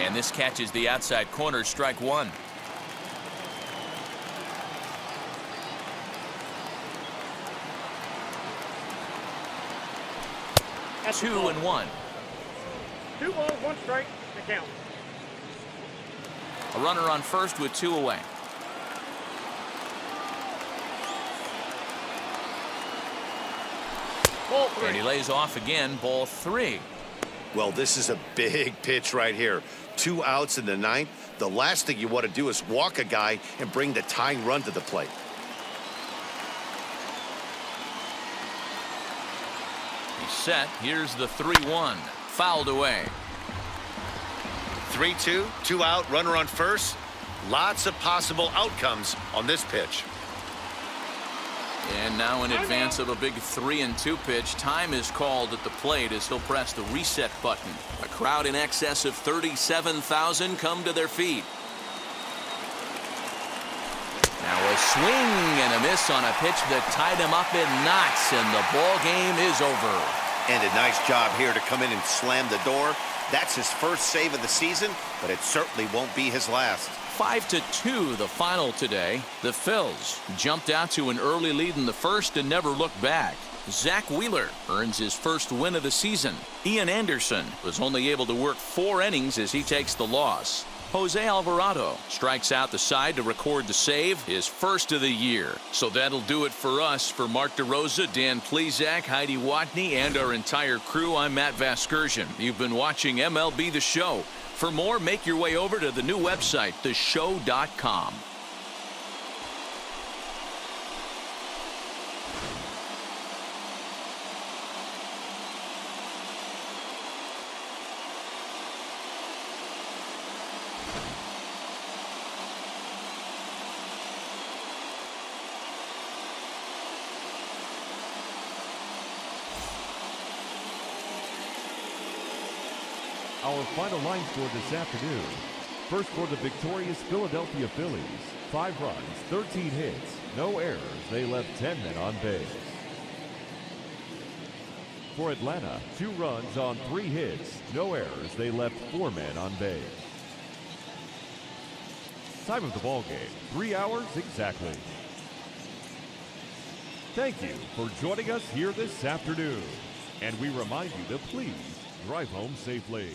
And this catches the outside corner, strike one. That's 2-1. 2 balls, 1 strike to count. A runner on first with 2 away. Ball 3. And he lays off again, ball 3. Well, this is a big pitch right here. 2 outs in the ninth. The last thing you want to do is walk a guy and bring the tying run to the plate. He's set. Here's the 3-1. Fouled away. 3-2, 2 out, runner on first. Lots of possible outcomes on this pitch. And now in advance of a big 3-2 pitch, time is called at the plate as he'll press the reset button. A crowd in excess of 37,000 come to their feet. Now a swing and a miss on a pitch that tied him up in knots, and the ball game is over. And a nice job here to come in and slam the door. That's his first save of the season, but it certainly won't be his last. 5-2 the final today. The Phillies jumped out to an early lead in the first and never looked back. Zach Wheeler earns his first win of the season. Ian Anderson was only able to work 4 innings as he takes the loss. Jose Alvarado strikes out the side to record the save, his first of the year. So that'll do it for us. For Mark DeRosa, Dan Plezak, Heidi Watney, and our entire crew, I'm Matt Vasgersian. You've been watching MLB The Show. For more, make your way over to the new website, theshow.com. our final line score this afternoon. First for the victorious Philadelphia Phillies, 5 runs, 13 hits, no errors. They left 10 men on base. For Atlanta, 2 runs on 3 hits, no errors. They left 4 men on base. Time of the ball game, 3 hours exactly. Thank you for joining us here this afternoon. And we remind you to please drive home safely.